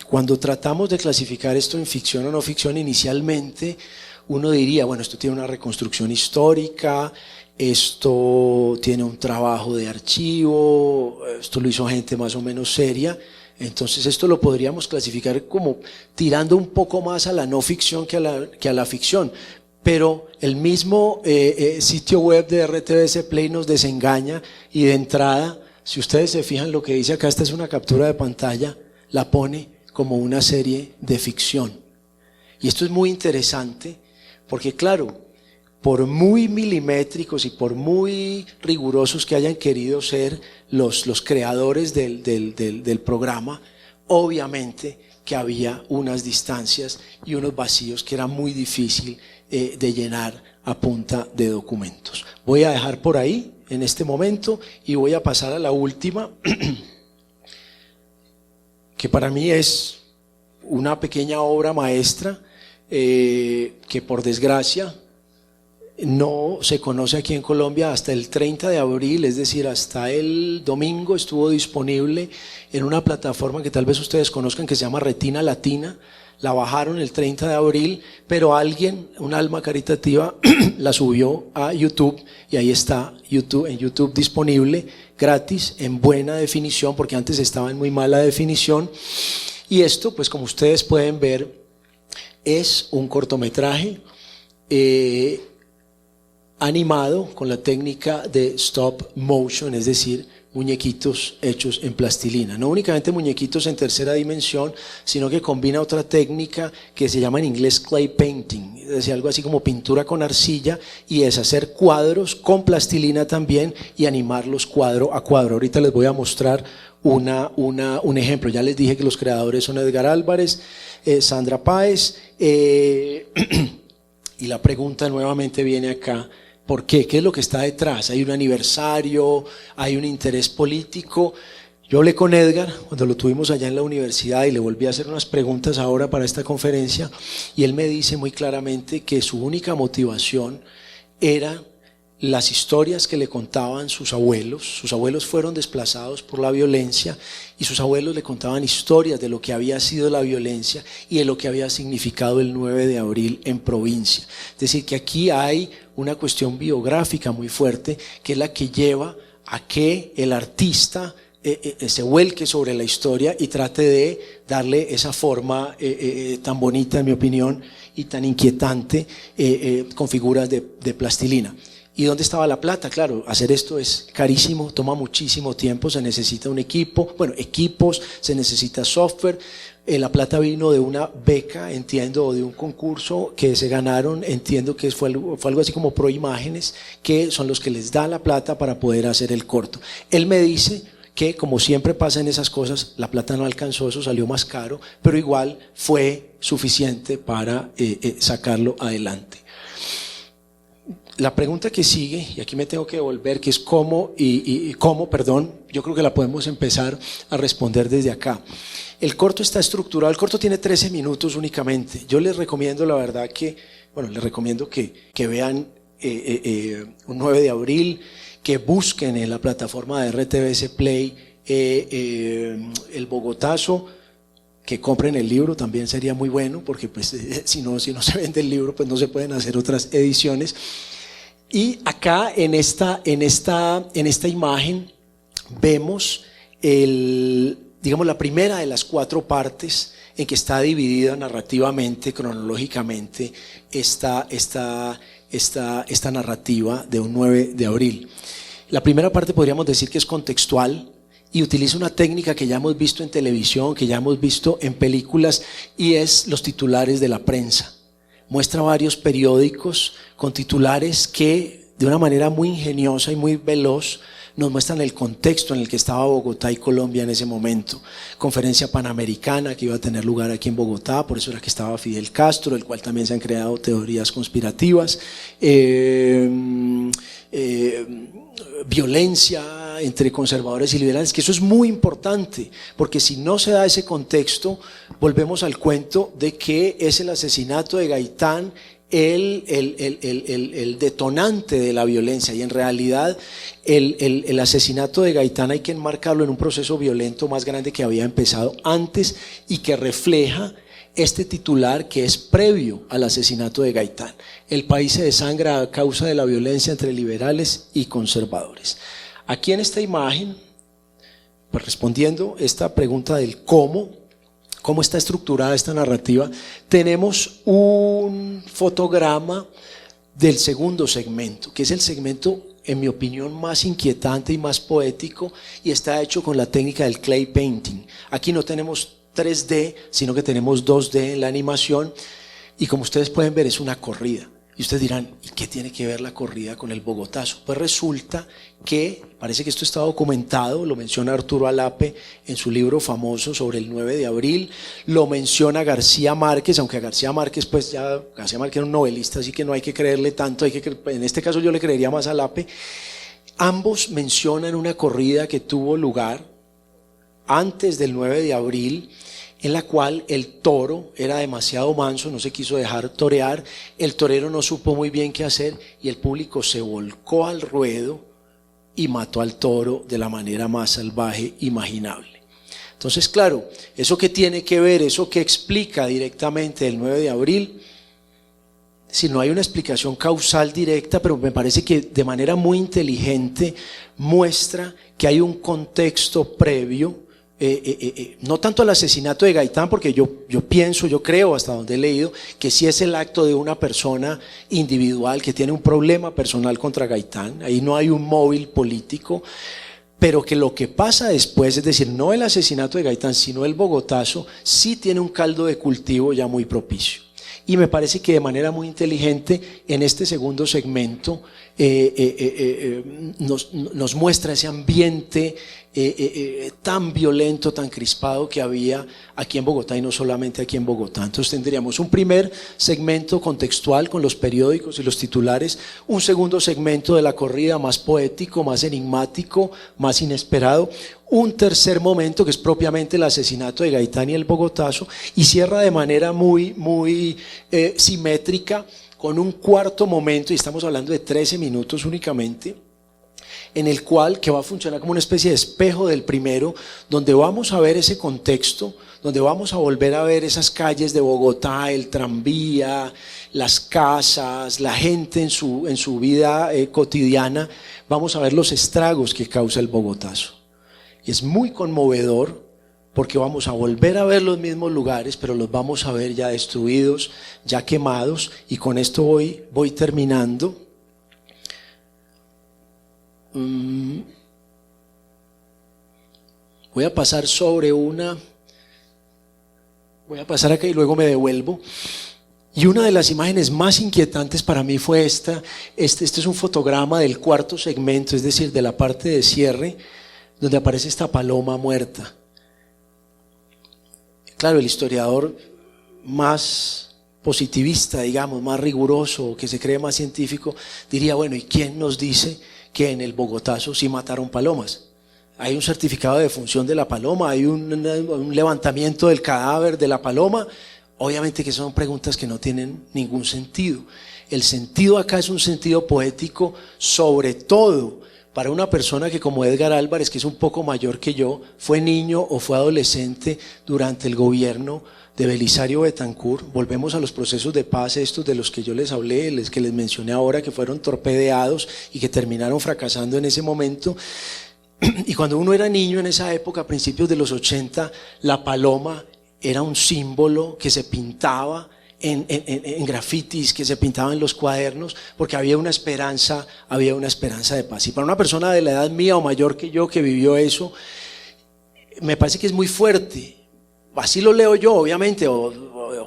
cuando tratamos de clasificar esto en ficción o no ficción, inicialmente uno diría, bueno, esto tiene una reconstrucción histórica, esto tiene un trabajo de archivo, esto lo hizo gente más o menos seria. Entonces esto lo podríamos clasificar como tirando un poco más a la no ficción que a la ficción. Pero el mismo sitio web de RTBC Play nos desengaña, y de entrada, si ustedes se fijan lo que dice acá, esta es una captura de pantalla, la pone como una serie de ficción. Y esto es muy interesante porque, claro, por muy milimétricos y por muy rigurosos que hayan querido ser los creadores del programa, obviamente que había unas distancias y unos vacíos que era muy difícil de llenar a punta de documentos. Voy a dejar por ahí en este momento y voy a pasar a la última, que para mí es una pequeña obra maestra que por desgracia no se conoce aquí en Colombia hasta el 30 de abril, es decir, hasta el domingo estuvo disponible en una plataforma que tal vez ustedes conozcan, que se llama Retina Latina. La bajaron el 30 de abril, pero alguien, un alma caritativa, la subió a YouTube, y ahí está en YouTube disponible, gratis, en buena definición, porque antes estaba en muy mala definición. Y esto, pues como ustedes pueden ver, es un cortometraje animado con la técnica de stop motion, es decir, muñequitos hechos en plastilina. No únicamente muñequitos en tercera dimensión, sino que combina otra técnica que se llama en inglés clay painting, es decir, algo así como pintura con arcilla, y es hacer cuadros con plastilina también y animarlos cuadro a cuadro. Ahorita les voy a mostrar un ejemplo. Ya les dije que los creadores son Edgar Álvarez, Sandra Páez, y la pregunta nuevamente viene acá. ¿Por qué? ¿Qué es lo que está detrás? ¿Hay un aniversario? ¿Hay un interés político? Yo hablé con Edgar cuando lo tuvimos allá en la universidad y le volví a hacer unas preguntas ahora para esta conferencia, y él me dice muy claramente que su única motivación era las historias que le contaban sus abuelos. Sus abuelos fueron desplazados por la violencia y sus abuelos le contaban historias de lo que había sido la violencia y de lo que había significado el 9 de abril en provincia. Es decir, que aquí hay una cuestión biográfica muy fuerte, que es la que lleva a que el artista se vuelque sobre la historia y trate de darle esa forma tan bonita, en mi opinión, y tan inquietante, con figuras de plastilina. ¿Y dónde estaba la plata? Claro, hacer esto es carísimo, toma muchísimo tiempo, se necesita un equipo, equipos, se necesita software. La plata vino de una beca, entiendo, o de un concurso que se ganaron, entiendo que fue algo así como Proimágenes, que son los que les da la plata para poder hacer el corto. Él me dice que, como siempre pasa en esas cosas, la plata no alcanzó, eso salió más caro, pero igual fue suficiente para sacarlo adelante. La pregunta que sigue, y aquí me tengo que devolver, que es cómo, yo creo que la podemos empezar a responder desde acá. El corto está estructurado, el corto tiene 13 minutos únicamente. Yo les recomiendo, la verdad les recomiendo que vean un 9 de abril, que busquen en la plataforma de RTBC Play el Bogotazo, que compren el libro, también sería muy bueno, porque pues, si no se vende el libro, pues no se pueden hacer otras ediciones. Y acá en esta imagen vemos la primera de las 4 partes en que está dividida narrativamente, cronológicamente, esta narrativa de un 9 de abril. La primera parte podríamos decir que es contextual y utiliza una técnica que ya hemos visto en televisión, que ya hemos visto en películas, y es los titulares de la prensa. Muestra varios periódicos con titulares que de una manera muy ingeniosa y muy veloz nos muestran el contexto en el que estaba Bogotá y Colombia en ese momento. Conferencia Panamericana que iba a tener lugar aquí en Bogotá, por eso era que estaba Fidel Castro, del cual también se han creado teorías conspirativas. Violencia entre conservadores y liberales, que eso es muy importante, porque si no se da ese contexto, volvemos al cuento de que es el asesinato de Gaitán el detonante de la violencia, y en realidad el asesinato de Gaitán hay que enmarcarlo en un proceso violento más grande que había empezado antes y que refleja este titular que es previo al asesinato de Gaitán. El país se desangra a causa de la violencia entre liberales y conservadores. Aquí en esta imagen, pues respondiendo esta pregunta del cómo está estructurada esta narrativa, tenemos un fotograma del segundo segmento, que es el segmento, en mi opinión, más inquietante y más poético, y está hecho con la técnica del clay painting. Aquí no tenemos 3D, sino que tenemos 2D en la animación, y como ustedes pueden ver es una corrida. Y ustedes dirán, ¿y qué tiene que ver la corrida con el Bogotazo? Pues resulta que, parece que esto está documentado, lo menciona Arturo Alape en su libro famoso sobre el 9 de abril, lo menciona García Márquez, aunque a García Márquez era un novelista, así que no hay que creerle tanto, en este caso yo le creería más a Alape. Ambos mencionan una corrida que tuvo lugar antes del 9 de abril, en la cual el toro era demasiado manso, no se quiso dejar torear, el torero no supo muy bien qué hacer y el público se volcó al ruedo y mató al toro de la manera más salvaje imaginable. Entonces, claro, ¿eso qué tiene que ver? ¿Eso qué explica directamente el 9 de abril? Si no hay una explicación causal directa, pero me parece que de manera muy inteligente muestra que hay un contexto previo, no tanto al asesinato de Gaitán, porque yo creo, hasta donde he leído, que sí es el acto de una persona individual que tiene un problema personal contra Gaitán, ahí no hay un móvil político, pero que lo que pasa después, es decir, no el asesinato de Gaitán, sino el bogotazo, sí tiene un caldo de cultivo ya muy propicio. Y me parece que de manera muy inteligente en este segundo segmento nos muestra ese ambiente tan violento, tan crispado que había aquí en Bogotá, y no solamente aquí en Bogotá. Entonces tendríamos un primer segmento contextual con los periódicos y los titulares, un segundo segmento de la corrida más poético, más enigmático, más inesperado, un tercer momento que es propiamente el asesinato de Gaitán y el bogotazo, y cierra de manera muy simétrica con un cuarto momento, y estamos hablando de 13 minutos únicamente, en el cual, que va a funcionar como una especie de espejo del primero, donde vamos a ver ese contexto, donde vamos a volver a ver esas calles de Bogotá, el tranvía, las casas, la gente en su vida cotidiana. Vamos a ver los estragos que causa el bogotazo. Y es muy conmovedor, porque vamos a volver a ver los mismos lugares, pero los vamos a ver ya destruidos, ya quemados, y con esto voy terminando. Voy a pasar acá y luego me devuelvo. Y una de las imágenes más inquietantes para mí fue esta. Este es un fotograma del cuarto segmento, es decir, de la parte de cierre, donde aparece esta paloma muerta. Claro, el historiador más positivista, digamos, más riguroso, que se cree más científico, diría, bueno, ¿y quién nos dice que en el bogotazo sí mataron palomas? Hay un certificado de defunción de la paloma, hay un levantamiento del cadáver de la paloma. Obviamente que son preguntas que no tienen ningún sentido. El sentido acá es un sentido poético, sobre todo para una persona que, como Edgar Álvarez, que es un poco mayor que yo, fue niño o fue adolescente durante el gobierno de Belisario Betancur. Volvemos a los procesos de paz, estos de los que yo les hablé, que les mencioné ahora, que fueron torpedeados y que terminaron fracasando en ese momento. Y cuando uno era niño en esa época, a principios de los 80, la paloma era un símbolo que se pintaba en grafitis, que se pintaba en los cuadernos, porque había una esperanza de paz. Y para una persona de la edad mía o mayor que yo, que vivió eso, me parece que es muy fuerte. Así lo leo yo, obviamente, o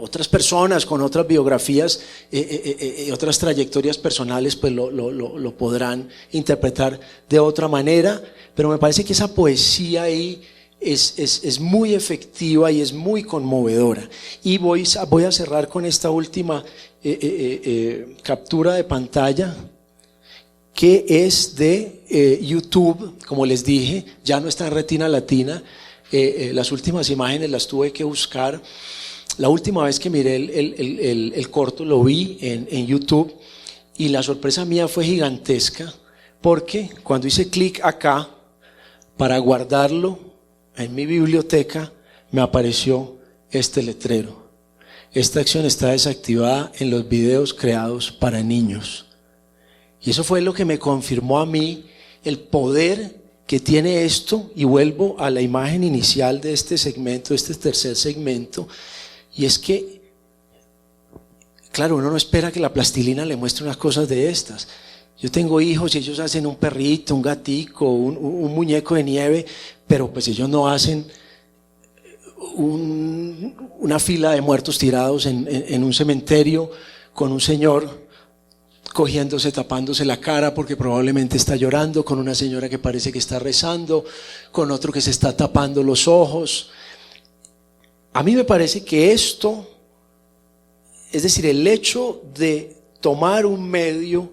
otras personas con otras biografías y otras trayectorias personales pues lo podrán interpretar de otra manera, pero me parece que esa poesía ahí es muy efectiva y es muy conmovedora. Y voy a cerrar con esta última captura de pantalla, que es de YouTube. Como les dije, ya no está en Retina Latina. Las últimas imágenes las tuve que buscar. La última vez que miré el corto lo vi en YouTube, y la sorpresa mía fue gigantesca, porque cuando hice clic acá para guardarlo en mi biblioteca, me apareció este letrero: esta acción está desactivada en los videos creados para niños. Y eso fue lo que me confirmó a mí el poder que tiene esto. Y vuelvo a la imagen inicial de este segmento, este tercer segmento, y es que, claro, uno no espera que la plastilina le muestre unas cosas de estas. Yo tengo hijos y ellos hacen un perrito, un gatico, un muñeco de nieve, pero pues ellos no hacen una fila de muertos tirados en un cementerio con un señor cogiéndose, tapándose la cara porque probablemente está llorando, con una señora que parece que está rezando, con otro que se está tapando los ojos. A mí me parece que esto, es decir, el hecho de tomar un medio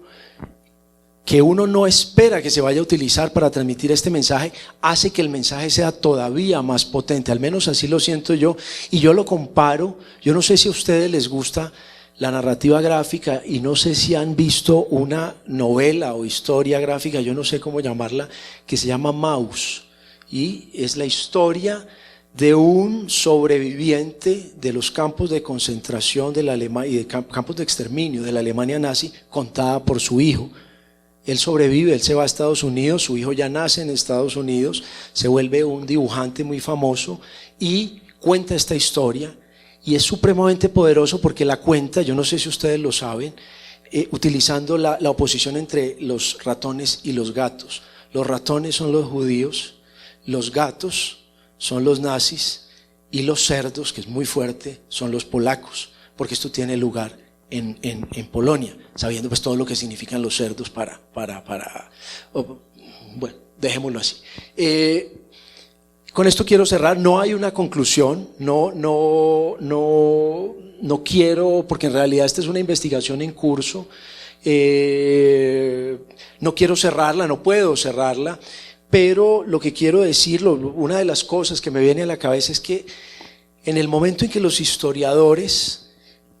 que uno no espera que se vaya a utilizar para transmitir este mensaje, hace que el mensaje sea todavía más potente. Al menos así lo siento yo, y yo lo comparo. Yo no sé si a ustedes les gusta la narrativa gráfica, y no sé si han visto una novela o historia gráfica, yo no sé cómo llamarla, que se llama Maus, y es la historia de un sobreviviente de los campos de concentración de la Alemania y de campos de exterminio de la Alemania nazi, contada por su hijo. Él sobrevive, él se va a Estados Unidos, su hijo ya nace en Estados Unidos, se vuelve un dibujante muy famoso y cuenta esta historia, y es supremamente poderoso porque la cuenta, yo no sé si ustedes lo saben, utilizando la oposición entre los ratones y los gatos. los ratones son los judíos, los gatos son los nazis y los cerdos, que es muy fuerte, son los polacos, porque esto tiene lugar en Polonia, sabiendo pues todo lo que significan los cerdos bueno, dejémoslo así. Con esto quiero cerrar. No hay una conclusión, no quiero, porque en realidad esta es una investigación en curso. No quiero cerrarla, no puedo cerrarla, pero lo que quiero decir, una de las cosas que me viene a la cabeza es que en el momento en que los historiadores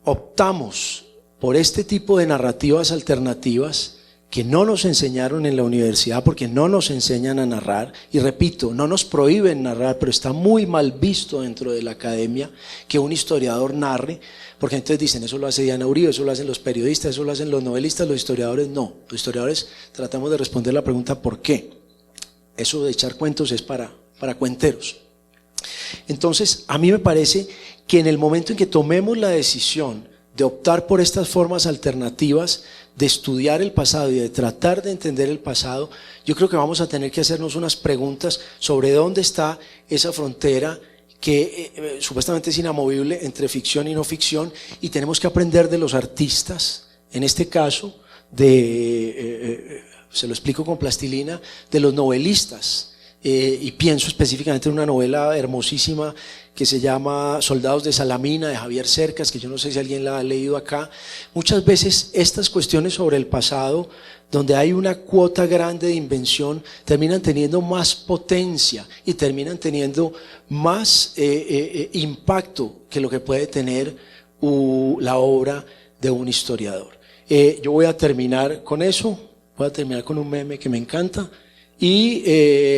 optamos por este tipo de narrativas alternativas que no nos enseñaron en la universidad, porque no nos enseñan a narrar, y repito, no nos prohíben narrar, pero está muy mal visto dentro de la academia que un historiador narre, porque entonces dicen, eso lo hace Diana Uribe, eso lo hacen los periodistas, eso lo hacen los novelistas, los historiadores no. Los historiadores tratamos de responder la pregunta ¿por qué? Eso de echar cuentos es para cuenteros. Entonces, a mí me parece que en el momento en que tomemos la decisión de optar por estas formas alternativas, de estudiar el pasado y de tratar de entender el pasado, yo creo que vamos a tener que hacernos unas preguntas sobre dónde está esa frontera que supuestamente es inamovible entre ficción y no ficción, y tenemos que aprender de los artistas, en este caso, se lo explico con plastilina, de los novelistas, y pienso específicamente en una novela hermosísima que se llama Soldados de Salamina, de Javier Cercas, que yo no sé si alguien la ha leído acá. Muchas veces estas cuestiones sobre el pasado, donde hay una cuota grande de invención, terminan teniendo más potencia y terminan teniendo más impacto que lo que puede tener la obra de un historiador. Yo voy a terminar con eso, voy a terminar con un meme que me encanta y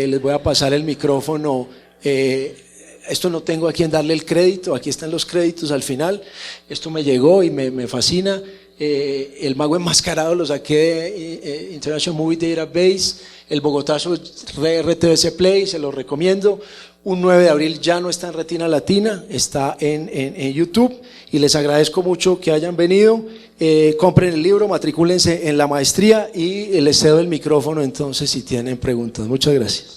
les voy a pasar el micrófono. Esto no tengo a quien darle el crédito, aquí están los créditos al final. Esto me llegó y me fascina. El mago enmascarado lo saqué de International Movie Database. El Bogotazo RTBC Play, se lo recomiendo. Un 9 de abril ya no está en Retina Latina, está en YouTube. Y les agradezco mucho que hayan venido. Compren el libro, matricúlense en la maestría y les cedo el micrófono entonces si tienen preguntas. Muchas gracias.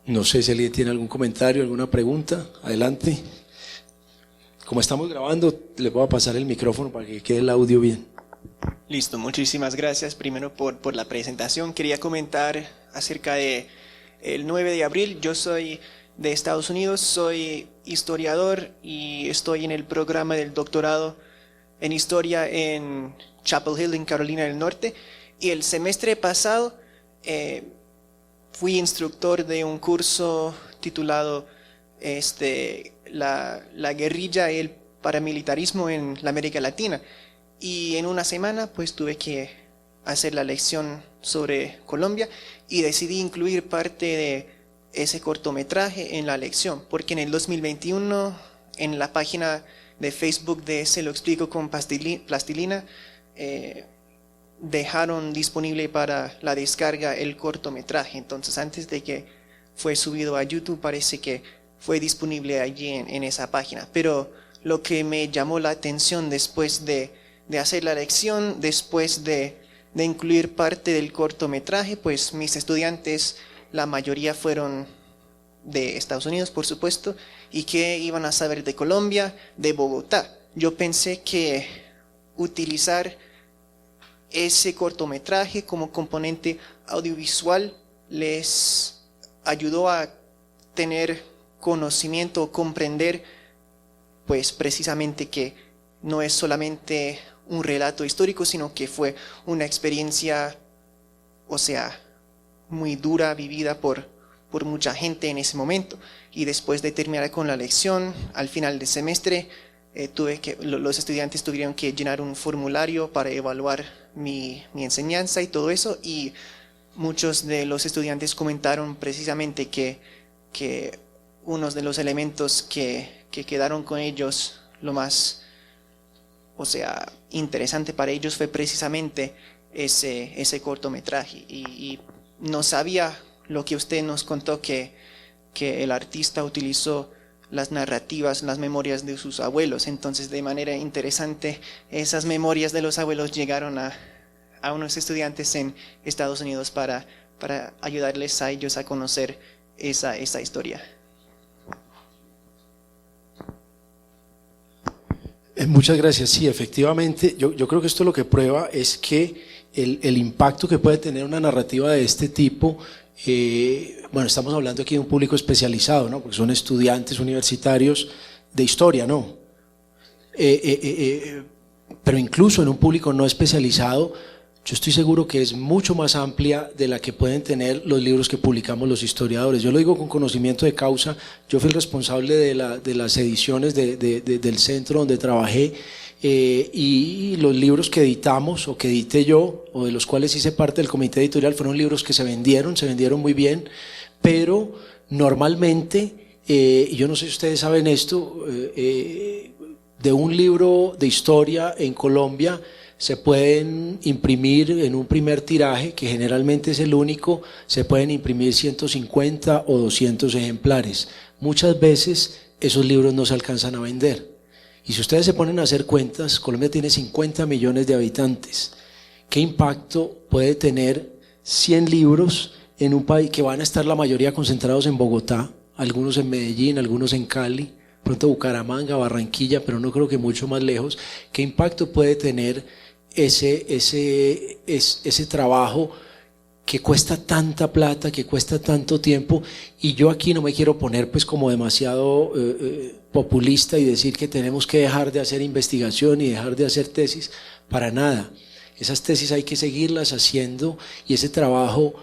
No sé si alguien tiene algún comentario, alguna pregunta. Adelante. Como estamos grabando, les voy a pasar el micrófono para que quede el audio bien. Listo, muchísimas gracias primero por la presentación. Quería comentar acerca de el 9 de abril. Yo soy de Estados Unidos, soy historiador y estoy en el programa del doctorado en historia en Chapel Hill, en Carolina del Norte. Y el semestre pasado fui instructor de un curso titulado la guerrilla y el paramilitarismo en la América Latina. Y en una semana pues tuve que hacer la lección sobre Colombia y decidí incluir parte de ese cortometraje en la lección, porque en el 2021 en la página de Facebook de Se lo explico con plastilina dejaron disponible para la descarga el cortometraje. Entonces antes de que fue subido a YouTube parece que fue disponible allí en esa página. Pero lo que me llamó la atención después de hacer la lección, después de incluir parte del cortometraje, pues mis estudiantes, la mayoría fueron de Estados Unidos, por supuesto, y que iban a saber de Colombia, de Bogotá. Yo pensé que utilizar ese cortometraje como componente audiovisual les ayudó a tener conocimiento o comprender pues precisamente que no es solamente un relato histórico, sino que fue una experiencia, o sea, muy dura, vivida por mucha gente en ese momento. Y después de terminar con la lección, al final del semestre, los estudiantes tuvieron que llenar un formulario para evaluar mi enseñanza y todo eso, y muchos de los estudiantes comentaron precisamente que uno de los elementos que quedaron con ellos lo más, interesante para ellos fue precisamente ese cortometraje. Y no sabía lo que usted nos contó, que el artista utilizó las narrativas, las memorias de sus abuelos. Entonces, de manera interesante, esas memorias de los abuelos llegaron a unos estudiantes en Estados Unidos para ayudarles a ellos a conocer esa historia. Muchas gracias. Sí, efectivamente, yo creo que esto lo que prueba es que el impacto que puede tener una narrativa de este tipo, bueno, estamos hablando aquí de un público especializado, ¿no? Porque son estudiantes universitarios de historia, ¿no? Pero incluso en un público no especializado, yo estoy seguro que es mucho más amplia de la que pueden tener los libros que publicamos los historiadores. Yo lo digo con conocimiento de causa. Yo fui el responsable de las ediciones del centro donde trabajé, y los libros que editamos o que edité yo, o de los cuales hice parte del comité editorial, fueron libros que se vendieron muy bien, pero normalmente, y yo no sé si ustedes saben esto, de un libro de historia en Colombia se pueden imprimir en un primer tiraje, que generalmente es el único, se pueden imprimir 150 o 200 ejemplares. Muchas veces esos libros no se alcanzan a vender. Y si ustedes se ponen a hacer cuentas, Colombia tiene 50 millones de habitantes. ¿Qué impacto puede tener 100 libros en un país que van a estar la mayoría concentrados en Bogotá, algunos en Medellín, algunos en Cali, pronto Bucaramanga, Barranquilla, pero no creo que mucho más lejos? ¿Qué impacto puede tener ese trabajo que cuesta tanta plata, que cuesta tanto tiempo? Y yo aquí no me quiero poner pues como demasiado populista y decir que tenemos que dejar de hacer investigación y dejar de hacer tesis, para nada. Esas tesis hay que seguirlas haciendo, y ese trabajo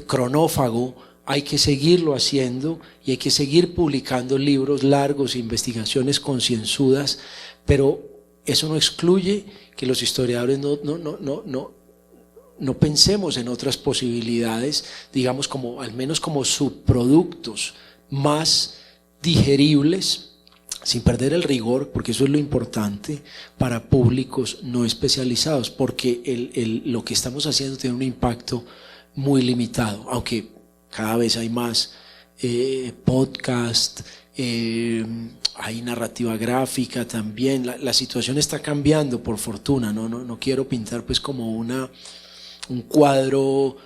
cronófago hay que seguirlo haciendo, y hay que seguir publicando libros largos, investigaciones concienzudas, pero eso no excluye que los historiadores no pensemos en otras posibilidades, digamos, como al menos como subproductos más digeribles, sin perder el rigor, porque eso es lo importante, para públicos no especializados, porque lo que estamos haciendo tiene un impacto muy limitado, aunque cada vez hay más podcast, hay narrativa gráfica también. La situación está cambiando, por fortuna. No quiero pintar pues como un cuadro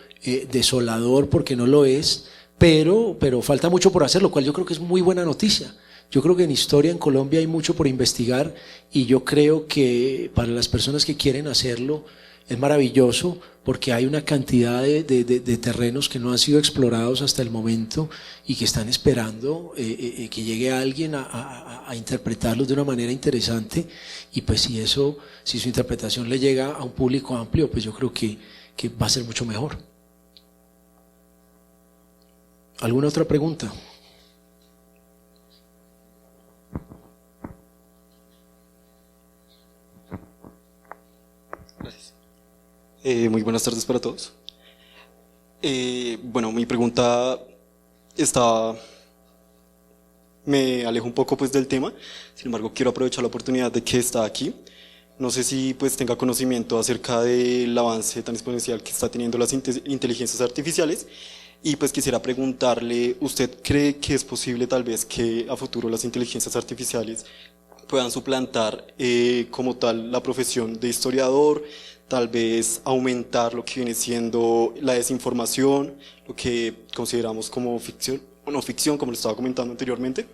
desolador, porque no lo es, pero falta mucho por hacer, lo cual yo creo que es muy buena noticia. Yo creo que en historia en Colombia hay mucho por investigar, y yo creo que para las personas que quieren hacerlo es maravilloso, porque hay una cantidad de terrenos que no han sido explorados hasta el momento y que están esperando que llegue alguien a interpretarlos de una manera interesante. Y pues si su interpretación le llega a un público amplio, pues yo creo que va a ser mucho mejor. ¿Alguna otra pregunta? Gracias. Muy buenas tardes para todos. Bueno, mi pregunta me alejo un poco pues del tema. Sin embargo, quiero aprovechar la oportunidad de que está aquí. No sé si pues tenga conocimiento acerca del avance tan exponencial que está teniendo las inteligencias artificiales, y pues quisiera preguntarle, ¿usted cree que es posible tal vez que a futuro las inteligencias artificiales puedan suplantar como tal la profesión de historiador, tal vez aumentar lo que viene siendo la desinformación, lo que consideramos como ficción o no ficción, como le estaba comentando anteriormente?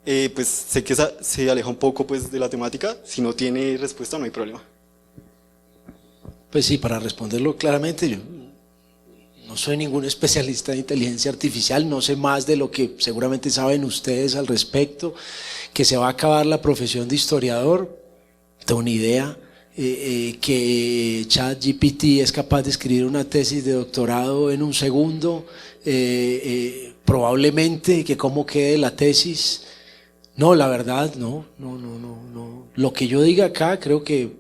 Pues sé que se aleja un poco pues de la temática. Si no tiene respuesta, no hay problema. Pues sí, para responderlo claramente, yo no soy ningún especialista en inteligencia artificial, no sé más de lo que seguramente saben ustedes al respecto. Que se va a acabar la profesión de historiador, no tengo ni idea. Que ChatGPT es capaz de escribir una tesis de doctorado en un segundo, probablemente. Que cómo quede la tesis, No, la verdad, no. Lo que yo diga acá creo que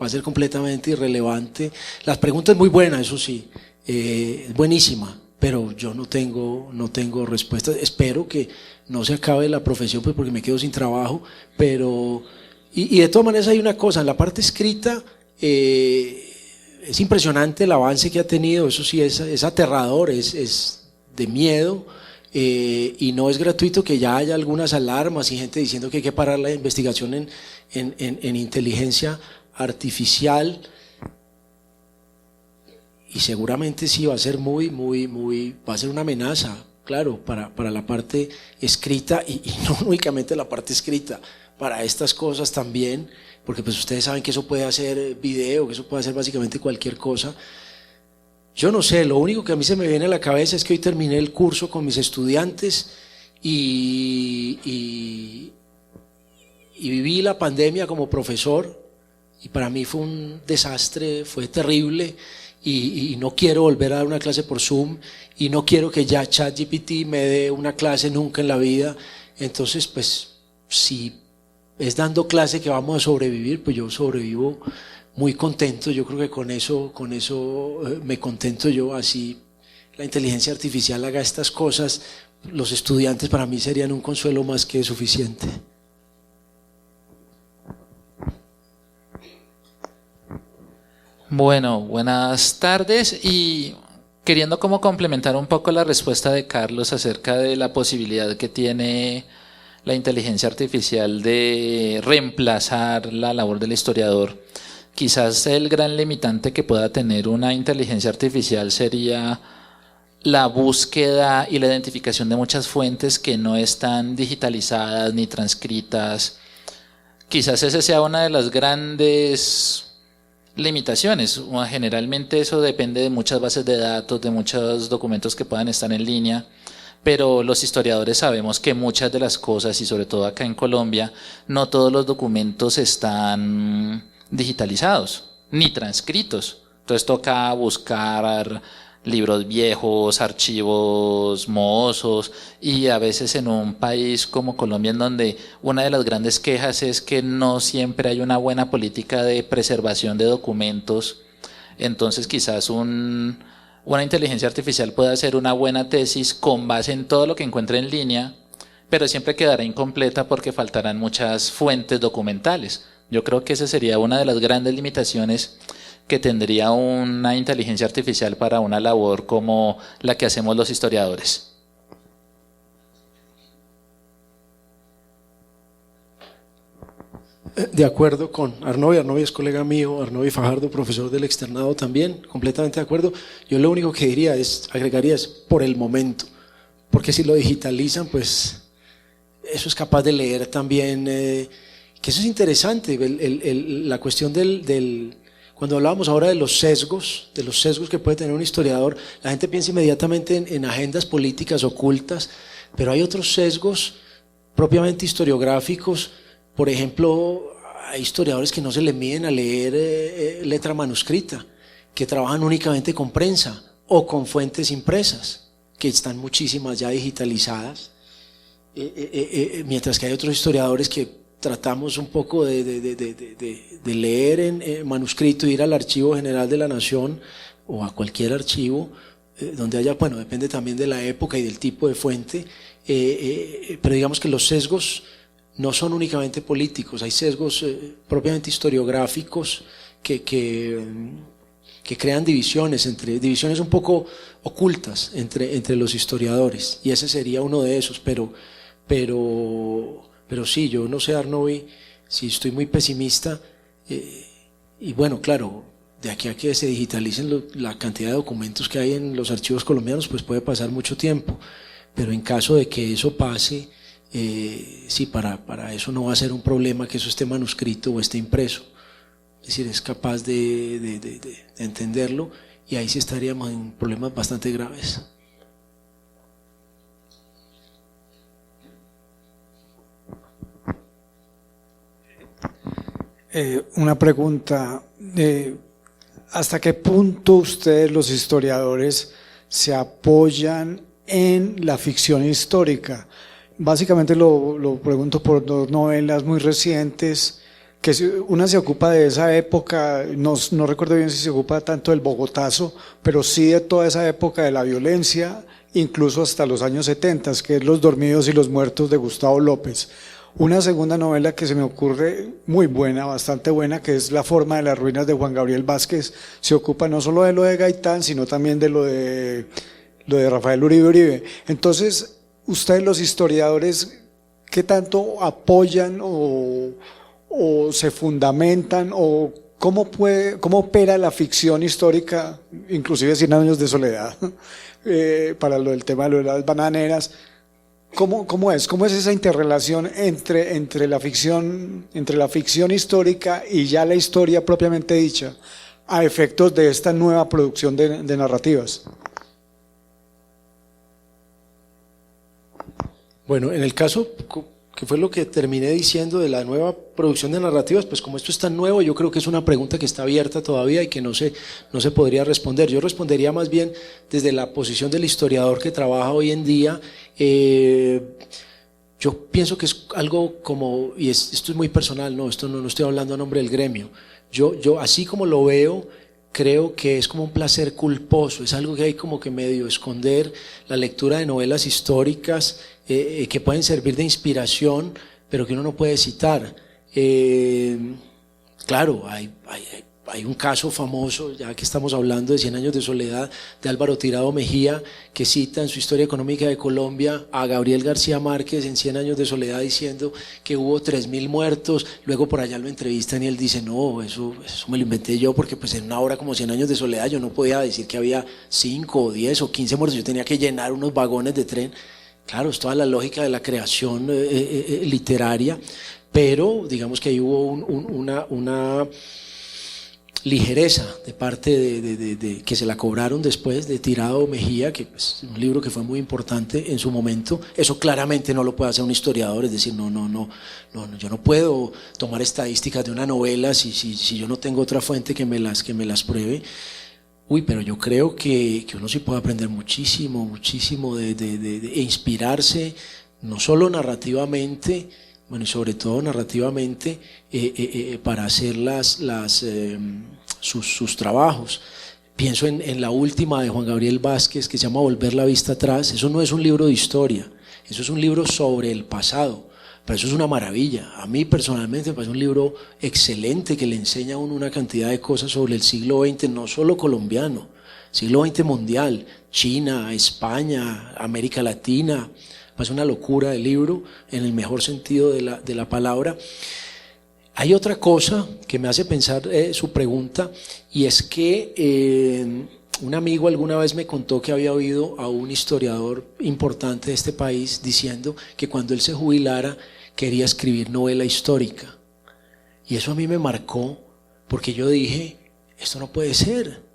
va a ser completamente irrelevante. La pregunta es muy buena, eso sí, es buenísima, pero yo no tengo respuesta. Espero que no se acabe la profesión, pues porque me quedo sin trabajo, pero y de todas maneras hay una cosa, en la parte escrita es impresionante el avance que ha tenido, eso sí es aterrador, es de miedo. Y no es gratuito que ya haya algunas alarmas y gente diciendo que hay que parar la investigación en inteligencia artificial, y seguramente sí va a ser va a ser una amenaza, claro, para la parte escrita y no únicamente la parte escrita, para estas cosas también, porque pues ustedes saben que eso puede hacer video, que eso puede hacer básicamente cualquier cosa. Yo no sé, lo único que a mí se me viene a la cabeza es que hoy terminé el curso con mis estudiantes y viví la pandemia como profesor, y para mí fue un desastre, fue terrible, y no quiero volver a dar una clase por Zoom, y no quiero que ya ChatGPT me dé una clase nunca en la vida. Entonces, pues, si es dando clase que vamos a sobrevivir, pues yo sobrevivo muy contento. Yo creo que con eso me contento yo. Así la inteligencia artificial haga estas cosas, los estudiantes para mí serían un consuelo más que suficiente. Bueno, buenas tardes, y queriendo como complementar un poco la respuesta de Carlos acerca de la posibilidad que tiene la inteligencia artificial de reemplazar la labor del historiador. Quizás el gran limitante que pueda tener una inteligencia artificial sería la búsqueda y la identificación de muchas fuentes que no están digitalizadas ni transcritas. Quizás esa sea una de las grandes limitaciones. Generalmente eso depende de muchas bases de datos, de muchos documentos que puedan estar en línea, pero los historiadores sabemos que muchas de las cosas, y sobre todo acá en Colombia, no todos los documentos están digitalizados ni transcritos. Entonces toca buscar libros viejos, archivos mohosos, y a veces en un país como Colombia, en donde una de las grandes quejas es que no siempre hay una buena política de preservación de documentos, entonces quizás una inteligencia artificial puede hacer una buena tesis con base en todo lo que encuentre en línea, pero siempre quedará incompleta porque faltarán muchas fuentes documentales. Yo creo que esa sería una de las grandes limitaciones que tendría una inteligencia artificial para una labor como la que hacemos los historiadores. De acuerdo con Arnovi. Arnovi es colega mío, Arnovi Fajardo, profesor del externado también, completamente de acuerdo. Yo lo único que agregaría es por el momento, porque si lo digitalizan, pues eso es capaz de leer también, que eso es interesante, la cuestión cuando hablábamos ahora de los sesgos que puede tener un historiador, la gente piensa inmediatamente en agendas políticas ocultas, pero hay otros sesgos propiamente historiográficos. Por ejemplo, hay historiadores que no se le miden a leer letra manuscrita, que trabajan únicamente con prensa o con fuentes impresas, que están muchísimas ya digitalizadas, mientras que hay otros historiadores que tratamos un poco de leer en manuscrito, ir al Archivo General de la Nación o a cualquier archivo donde haya, bueno, depende también de la época y del tipo de fuente, pero digamos que los sesgos no son únicamente políticos, hay sesgos propiamente historiográficos que crean divisiones un poco ocultas entre los historiadores, y ese sería uno de esos, pero sí, yo no sé, Arnovi, si estoy muy pesimista, y bueno, claro, de aquí a que se digitalicen la cantidad de documentos que hay en los archivos colombianos, pues puede pasar mucho tiempo, pero en caso de que eso pase, sí, para eso no va a ser un problema que eso esté manuscrito o esté impreso, es decir, es capaz de entenderlo, y ahí sí estaríamos en problemas bastante graves. Una pregunta, ¿hasta qué punto ustedes los historiadores se apoyan en la ficción histórica? básicamente lo pregunto por dos novelas muy recientes, que una se ocupa de esa época, no recuerdo bien si se ocupa tanto del Bogotazo, pero sí de toda esa época de la violencia, incluso hasta los años 70, que es Los dormidos y los muertos de Gustavo López. Una segunda novela que se me ocurre muy buena, bastante buena, que es La forma de las ruinas de Juan Gabriel Vázquez. Se ocupa no solo de lo de Gaitán, sino también de lo de Rafael Uribe Uribe. Entonces, ustedes los historiadores, ¿qué tanto apoyan o se fundamentan o cómo opera la ficción histórica, inclusive 100 años de soledad, para lo del tema de las bananeras? ¿Cómo es esa interrelación entre la ficción histórica y ya la historia propiamente dicha, a efectos de esta nueva producción de narrativas? Bueno, en el caso que fue lo que terminé diciendo de la nueva producción de narrativas, pues como esto es tan nuevo, yo creo que es una pregunta que está abierta todavía y que no se podría responder. Yo respondería más bien desde la posición del historiador que trabaja hoy en día. Yo pienso que es algo como, y esto es muy personal, no estoy hablando a nombre del gremio. Yo así como lo veo, creo que es como un placer culposo, es algo que hay como que medio esconder, la lectura de novelas históricas que pueden servir de inspiración, pero que uno no puede citar. Claro, hay un caso famoso, ya que estamos hablando de 100 años de soledad, de Álvaro Tirado Mejía, que cita en su Historia Económica de Colombia a Gabriel García Márquez en 100 años de soledad diciendo que hubo 3.000 muertos, luego por allá lo entrevistan y él dice, no, eso me lo inventé yo, porque pues en una obra como 100 años de soledad yo no podía decir que había 5 o 10 o 15 muertos, yo tenía que llenar unos vagones de tren. Claro, es toda la lógica de la creación literaria, pero digamos que ahí hubo una ligereza de parte de que se la cobraron después de Tirado Mejía, que es un libro que fue muy importante en su momento. Eso claramente no lo puede hacer un historiador, es decir, no, yo no puedo tomar estadísticas de una novela si yo no tengo otra fuente que me las pruebe. Pero yo creo que uno sí puede aprender muchísimo de inspirarse, no solo narrativamente, bueno, y sobre todo narrativamente, para hacer sus trabajos. Pienso en la última de Juan Gabriel Vázquez, que se llama Volver la vista atrás. Eso no es un libro de historia, eso es un libro sobre el pasado, pero eso es una maravilla. A mí personalmente me parece un libro excelente que le enseña a uno una cantidad de cosas sobre el siglo XX, no solo colombiano, siglo XX mundial, China, España, América Latina. Es una locura el libro, en el mejor sentido de la palabra. Hay otra cosa que me hace pensar su pregunta, y es que un amigo alguna vez me contó que había oído a un historiador importante de este país diciendo que cuando él se jubilara quería escribir novela histórica. Y eso a mí me marcó, porque yo dije, esto no puede ser.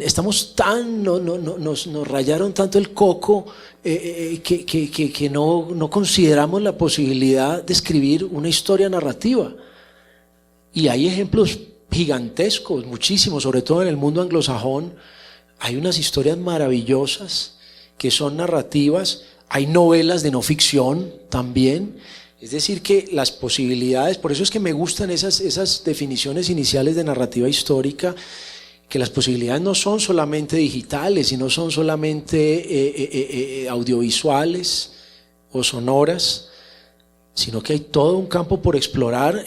Estamos nos rayaron tanto el coco que no consideramos la posibilidad de escribir una historia narrativa. Y hay ejemplos gigantescos, muchísimos, sobre todo en el mundo anglosajón. Hay unas historias maravillosas que son narrativas, hay novelas de no ficción también. Es decir, que las posibilidades, por eso es que me gustan esas definiciones iniciales de narrativa histórica, que las posibilidades no son solamente digitales y no son solamente audiovisuales o sonoras, sino que hay todo un campo por explorar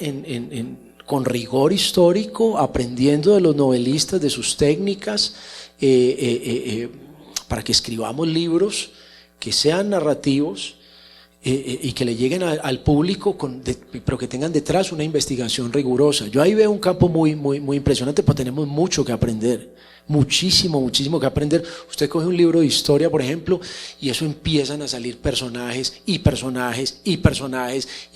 con rigor histórico, aprendiendo de los novelistas, de sus técnicas, para que escribamos libros que sean narrativos y que le lleguen al público, pero que tengan detrás una investigación rigurosa. Yo ahí veo un campo muy impresionante, pero tenemos mucho que aprender, muchísimo que aprender. Usted coge un libro de historia, por ejemplo, y eso empiezan a salir personajes, y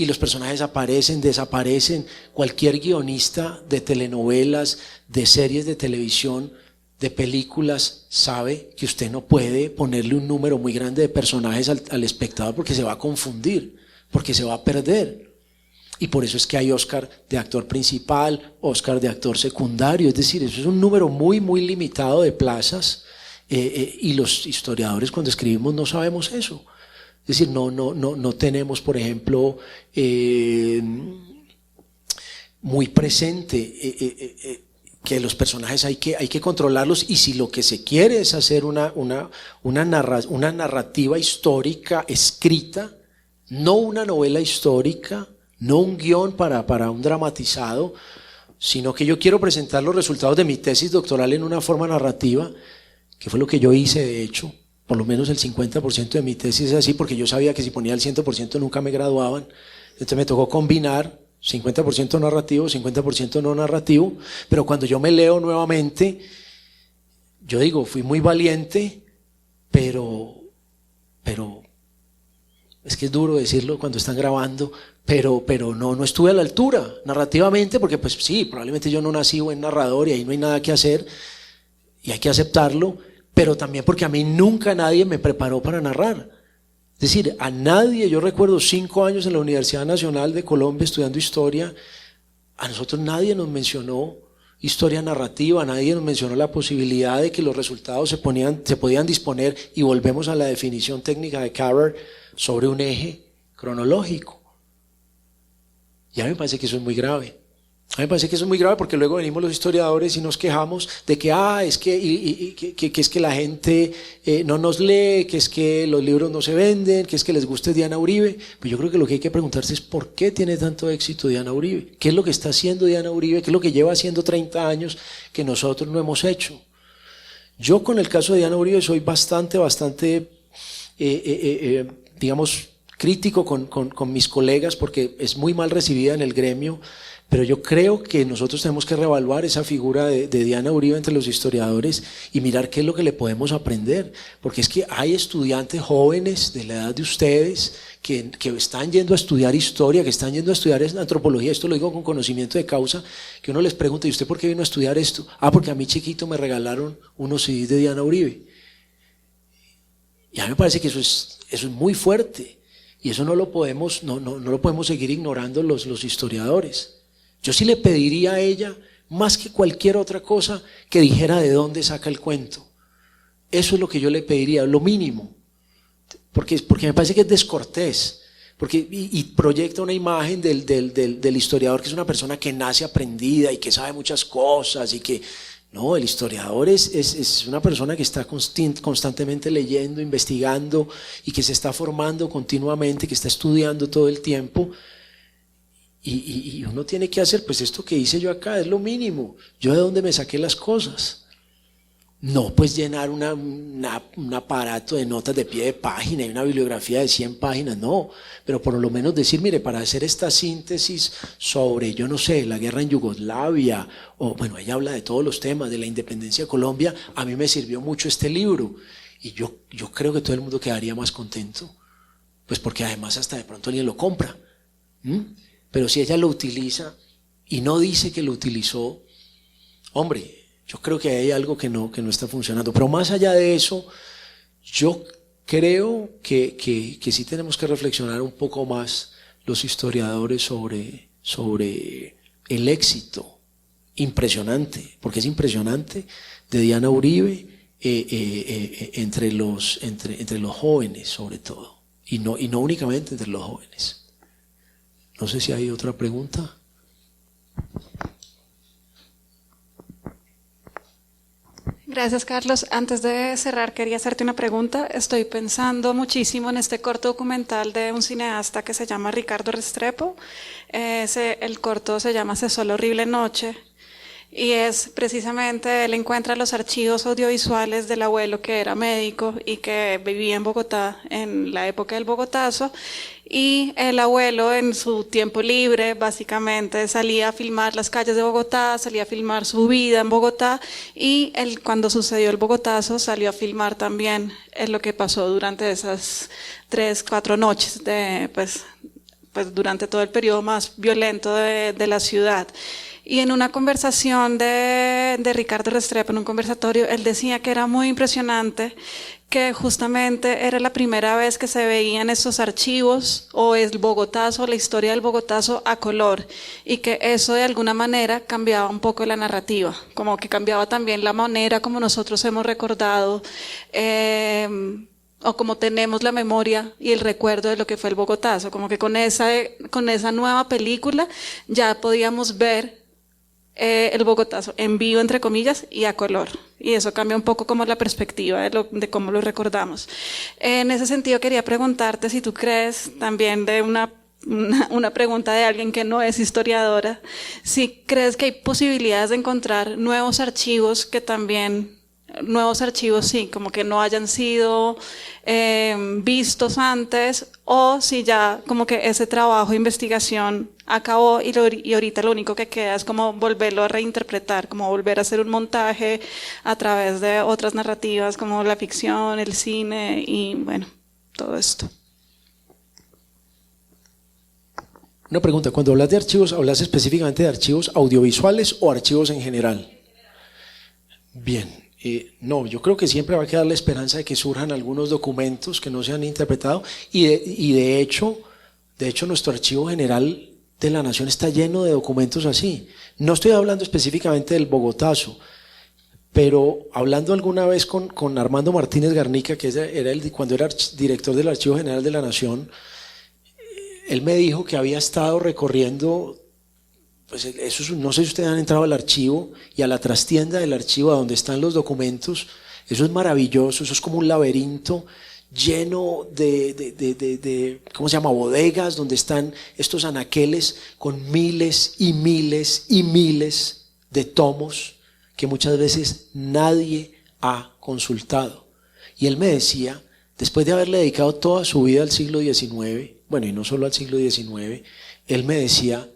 los personajes aparecen, desaparecen. Cualquier guionista de telenovelas, de series de televisión, de películas, sabe que usted no puede ponerle un número muy grande de personajes al espectador, porque se va a confundir, porque se va a perder. Y por eso es que hay Oscar de actor principal, Oscar de actor secundario, es decir, eso es un número muy limitado de plazas, y los historiadores cuando escribimos no sabemos eso. Es decir, no tenemos, por ejemplo, muy presente que los personajes hay que controlarlos, y si lo que se quiere es hacer una narrativa histórica escrita, no una novela histórica, no un guión para un dramatizado, sino que yo quiero presentar los resultados de mi tesis doctoral en una forma narrativa, que fue lo que yo hice de hecho. Por lo menos el 50% de mi tesis es así, porque yo sabía que si ponía el 100% nunca me graduaban. Entonces me tocó combinar 50% narrativo, 50% no narrativo, pero cuando yo me leo nuevamente, yo digo, fui muy valiente, pero es que es duro decirlo cuando están grabando, pero no estuve a la altura narrativamente, porque pues sí, probablemente yo no nací buen narrador y ahí no hay nada que hacer y hay que aceptarlo, pero también porque a mí nunca nadie me preparó para narrar. Es decir, a nadie, yo recuerdo 5 años en la Universidad Nacional de Colombia estudiando historia, a nosotros nadie nos mencionó historia narrativa, nadie nos mencionó la posibilidad de que los resultados se podían disponer, y volvemos a la definición técnica de Carver, sobre un eje cronológico. Y a mí me parece que eso es muy grave. A mí me parece que eso es muy grave, porque luego venimos los historiadores y nos quejamos de que es que la gente no nos lee, que es que los libros no se venden, que es que les guste Diana Uribe. Pues yo creo que lo que hay que preguntarse es ¿por qué tiene tanto éxito Diana Uribe? ¿Qué es lo que está haciendo Diana Uribe? ¿Qué es lo que lleva haciendo 30 años que nosotros no hemos hecho? Yo con el caso de Diana Uribe soy bastante digamos, crítico con mis colegas, porque es muy mal recibida en el gremio. Pero yo creo que nosotros tenemos que reevaluar esa figura de Diana Uribe entre los historiadores y mirar qué es lo que le podemos aprender. Porque es que hay estudiantes jóvenes de la edad de ustedes que están yendo a estudiar historia, que están yendo a estudiar antropología. Esto lo digo con conocimiento de causa, que uno les pregunta, ¿y usted por qué vino a estudiar esto? Porque a mí chiquito me regalaron unos CDs de Diana Uribe. Y a mí me parece que eso es muy fuerte. Y eso no lo podemos seguir ignorando los historiadores. Yo sí le pediría a ella, más que cualquier otra cosa, que dijera de dónde saca el cuento. Eso es lo que yo le pediría, lo mínimo. Porque me parece que es descortés. Y proyecta una imagen del historiador, que es una persona que nace aprendida y que sabe muchas cosas. No, el historiador es una persona que está constantemente leyendo, investigando, y que se está formando continuamente, que está estudiando todo el tiempo. Y uno tiene que hacer, pues esto que hice yo acá es lo mínimo. ¿Yo de dónde me saqué las cosas? No, pues llenar un aparato de notas de pie de página y una bibliografía de 100 páginas, no. Pero por lo menos decir, mire, para hacer esta síntesis sobre, yo no sé, la guerra en Yugoslavia, o bueno, ella habla de todos los temas, de la independencia de Colombia, a mí me sirvió mucho este libro. Y yo creo que todo el mundo quedaría más contento, pues porque además hasta de pronto alguien lo compra. Pero si ella lo utiliza y no dice que lo utilizó, hombre, yo creo que hay algo que no está funcionando. Pero más allá de eso, yo creo que sí tenemos que reflexionar un poco más los historiadores sobre el éxito impresionante, porque es impresionante, de Diana Uribe entre los jóvenes sobre todo, y no únicamente entre los jóvenes. No sé si hay otra pregunta. Gracias, Carlos. Antes de cerrar, quería hacerte una pregunta. Estoy pensando muchísimo en este corto documental de un cineasta que se llama Ricardo Restrepo. El corto se llama Cesó la horrible noche. Y es precisamente, él encuentra los archivos audiovisuales del abuelo, que era médico y que vivía en Bogotá en la época del Bogotazo. Y el abuelo, en su tiempo libre, básicamente salía a filmar las calles de Bogotá, salía a filmar su vida en Bogotá, y él, cuando sucedió el Bogotazo, salió a filmar también lo que pasó durante esas 3-4 noches, pues durante todo el periodo más violento de la ciudad. Y en una conversación de Ricardo Restrepo, en un conversatorio, él decía que era muy impresionante, que justamente era la primera vez que se veían esos archivos, o el Bogotazo, la historia del Bogotazo a color, y que eso de alguna manera cambiaba un poco la narrativa, como que cambiaba también la manera como nosotros hemos recordado o como tenemos la memoria y el recuerdo de lo que fue el Bogotazo, como que con esa nueva película ya podíamos ver el Bogotazo en vivo, entre comillas, y a color. Y eso cambia un poco como la perspectiva de cómo lo recordamos. En ese sentido quería preguntarte si tú crees, también de una pregunta de alguien que no es historiadora, si crees que hay posibilidades de encontrar nuevos archivos sí, como que no hayan sido vistos antes, o si ya como que ese trabajo de investigación acabó y ahorita lo único que queda es como volverlo a reinterpretar, como volver a hacer un montaje a través de otras narrativas como la ficción, el cine y bueno, todo esto. Una pregunta, cuando hablas de archivos, ¿hablas específicamente de archivos audiovisuales o archivos en general? Bien. No, yo creo que siempre va a quedar la esperanza de que surjan algunos documentos que no se han interpretado y de hecho nuestro archivo general de la Nación está lleno de documentos así. No estoy hablando específicamente del Bogotazo, pero hablando alguna vez con Armando Martínez Garnica, que cuando era director del Archivo General de la Nación, él me dijo que había estado recorriendo. Pues eso, no sé si ustedes han entrado al archivo y a la trastienda del archivo, a donde están los documentos. Eso es maravilloso, eso es como un laberinto lleno de ¿cómo se llama? Bodegas, donde están estos anaqueles con miles y miles y miles de tomos que muchas veces nadie ha consultado. Y él me decía, después de haberle dedicado toda su vida al siglo XIX, bueno, y no solo al siglo XIX, él me decía,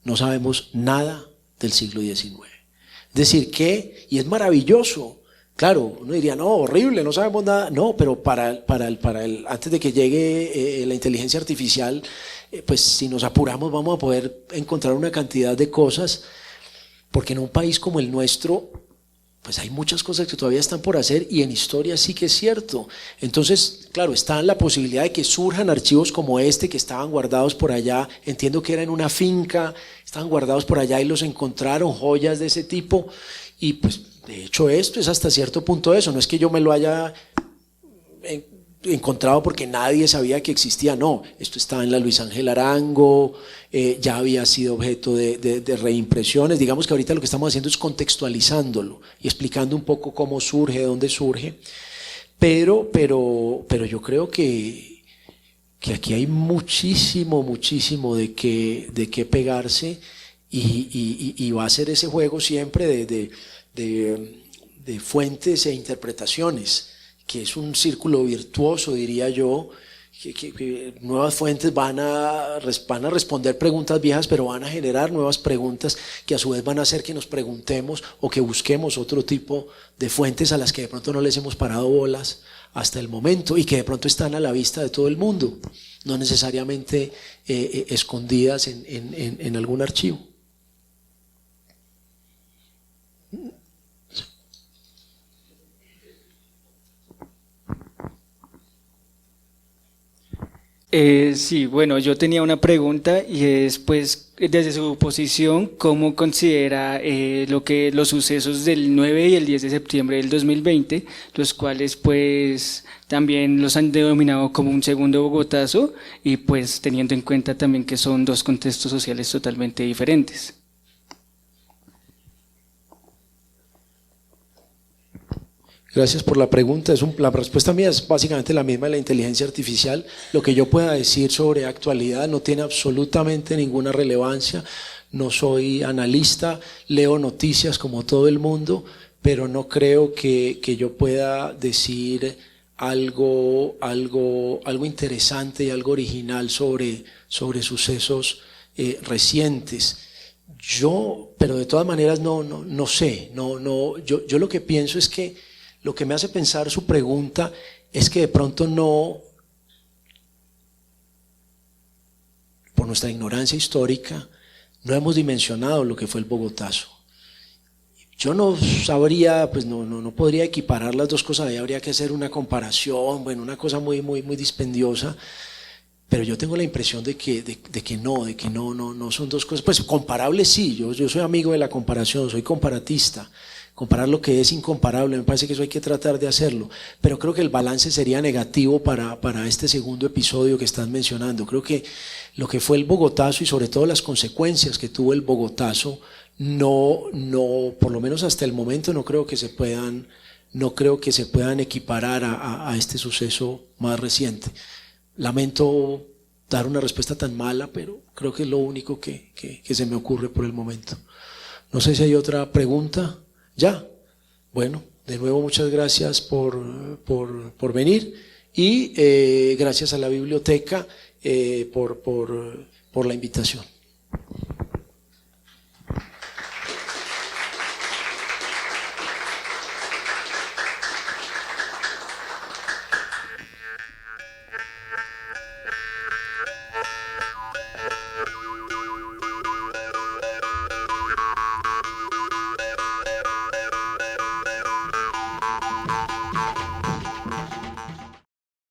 no sabemos nada del siglo XIX. Es decir, que, y es maravilloso, claro, uno diría, no, horrible, no sabemos nada. No, pero antes de que llegue la inteligencia artificial, pues si nos apuramos vamos a poder encontrar una cantidad de cosas, porque en un país como el nuestro, pues hay muchas cosas que todavía están por hacer y en historia sí que es cierto. Entonces, claro, está la posibilidad de que surjan archivos como este que estaban guardados por allá, entiendo que era en una finca, estaban guardados por allá y los encontraron, joyas de ese tipo, y pues de hecho esto es hasta cierto punto eso, no es que yo me lo haya encontrado porque nadie sabía que existía, no, esto estaba en la Luis Ángel Arango, ya había sido objeto de reimpresiones. Digamos que ahorita lo que estamos haciendo es contextualizándolo y explicando un poco cómo surge, de dónde surge, pero yo creo que aquí hay muchísimo de qué pegarse y va a ser ese juego siempre de fuentes e interpretaciones, que es un círculo virtuoso, diría yo, que nuevas fuentes van a responder preguntas viejas, pero van a generar nuevas preguntas que a su vez van a hacer que nos preguntemos o que busquemos otro tipo de fuentes a las que de pronto no les hemos parado bolas hasta el momento y que de pronto están a la vista de todo el mundo, no necesariamente escondidas en algún archivo. Sí, bueno, yo tenía una pregunta y es, pues, desde su posición, ¿cómo considera los sucesos del 9 y el 10 de septiembre del 2020, los cuales, pues, también los han denominado como un segundo Bogotazo y, pues, teniendo en cuenta también que son dos contextos sociales totalmente diferentes? Gracias por la pregunta. La respuesta mía es básicamente la misma de la inteligencia artificial. Lo que yo pueda decir sobre actualidad no tiene absolutamente ninguna relevancia. No soy analista, leo noticias como todo el mundo, pero no creo que yo pueda decir algo interesante y algo original sobre sucesos recientes. Pero de todas maneras no sé. Yo lo que pienso es que lo que me hace pensar su pregunta es que de pronto por nuestra ignorancia histórica, no hemos dimensionado lo que fue el Bogotazo. Yo no sabría, pues no podría equiparar las dos cosas, ahí habría que hacer una comparación, bueno, una cosa muy dispendiosa, pero yo tengo la impresión de que no son dos cosas, pues comparables sí, yo soy amigo de la comparación, soy comparatista. comparar lo que es incomparable, me parece que eso hay que tratar de hacerlo, pero creo que el balance sería negativo para este segundo episodio que están mencionando. Creo que lo que fue el Bogotazo y sobre todo las consecuencias que tuvo el Bogotazo, no, por lo menos hasta el momento no creo que se puedan equiparar a este suceso más reciente. Lamento dar una respuesta tan mala, pero creo que es lo único que se me ocurre por el momento. No sé si hay otra pregunta. ¿Ya? Bueno, de nuevo muchas gracias por venir y gracias a la biblioteca por la invitación.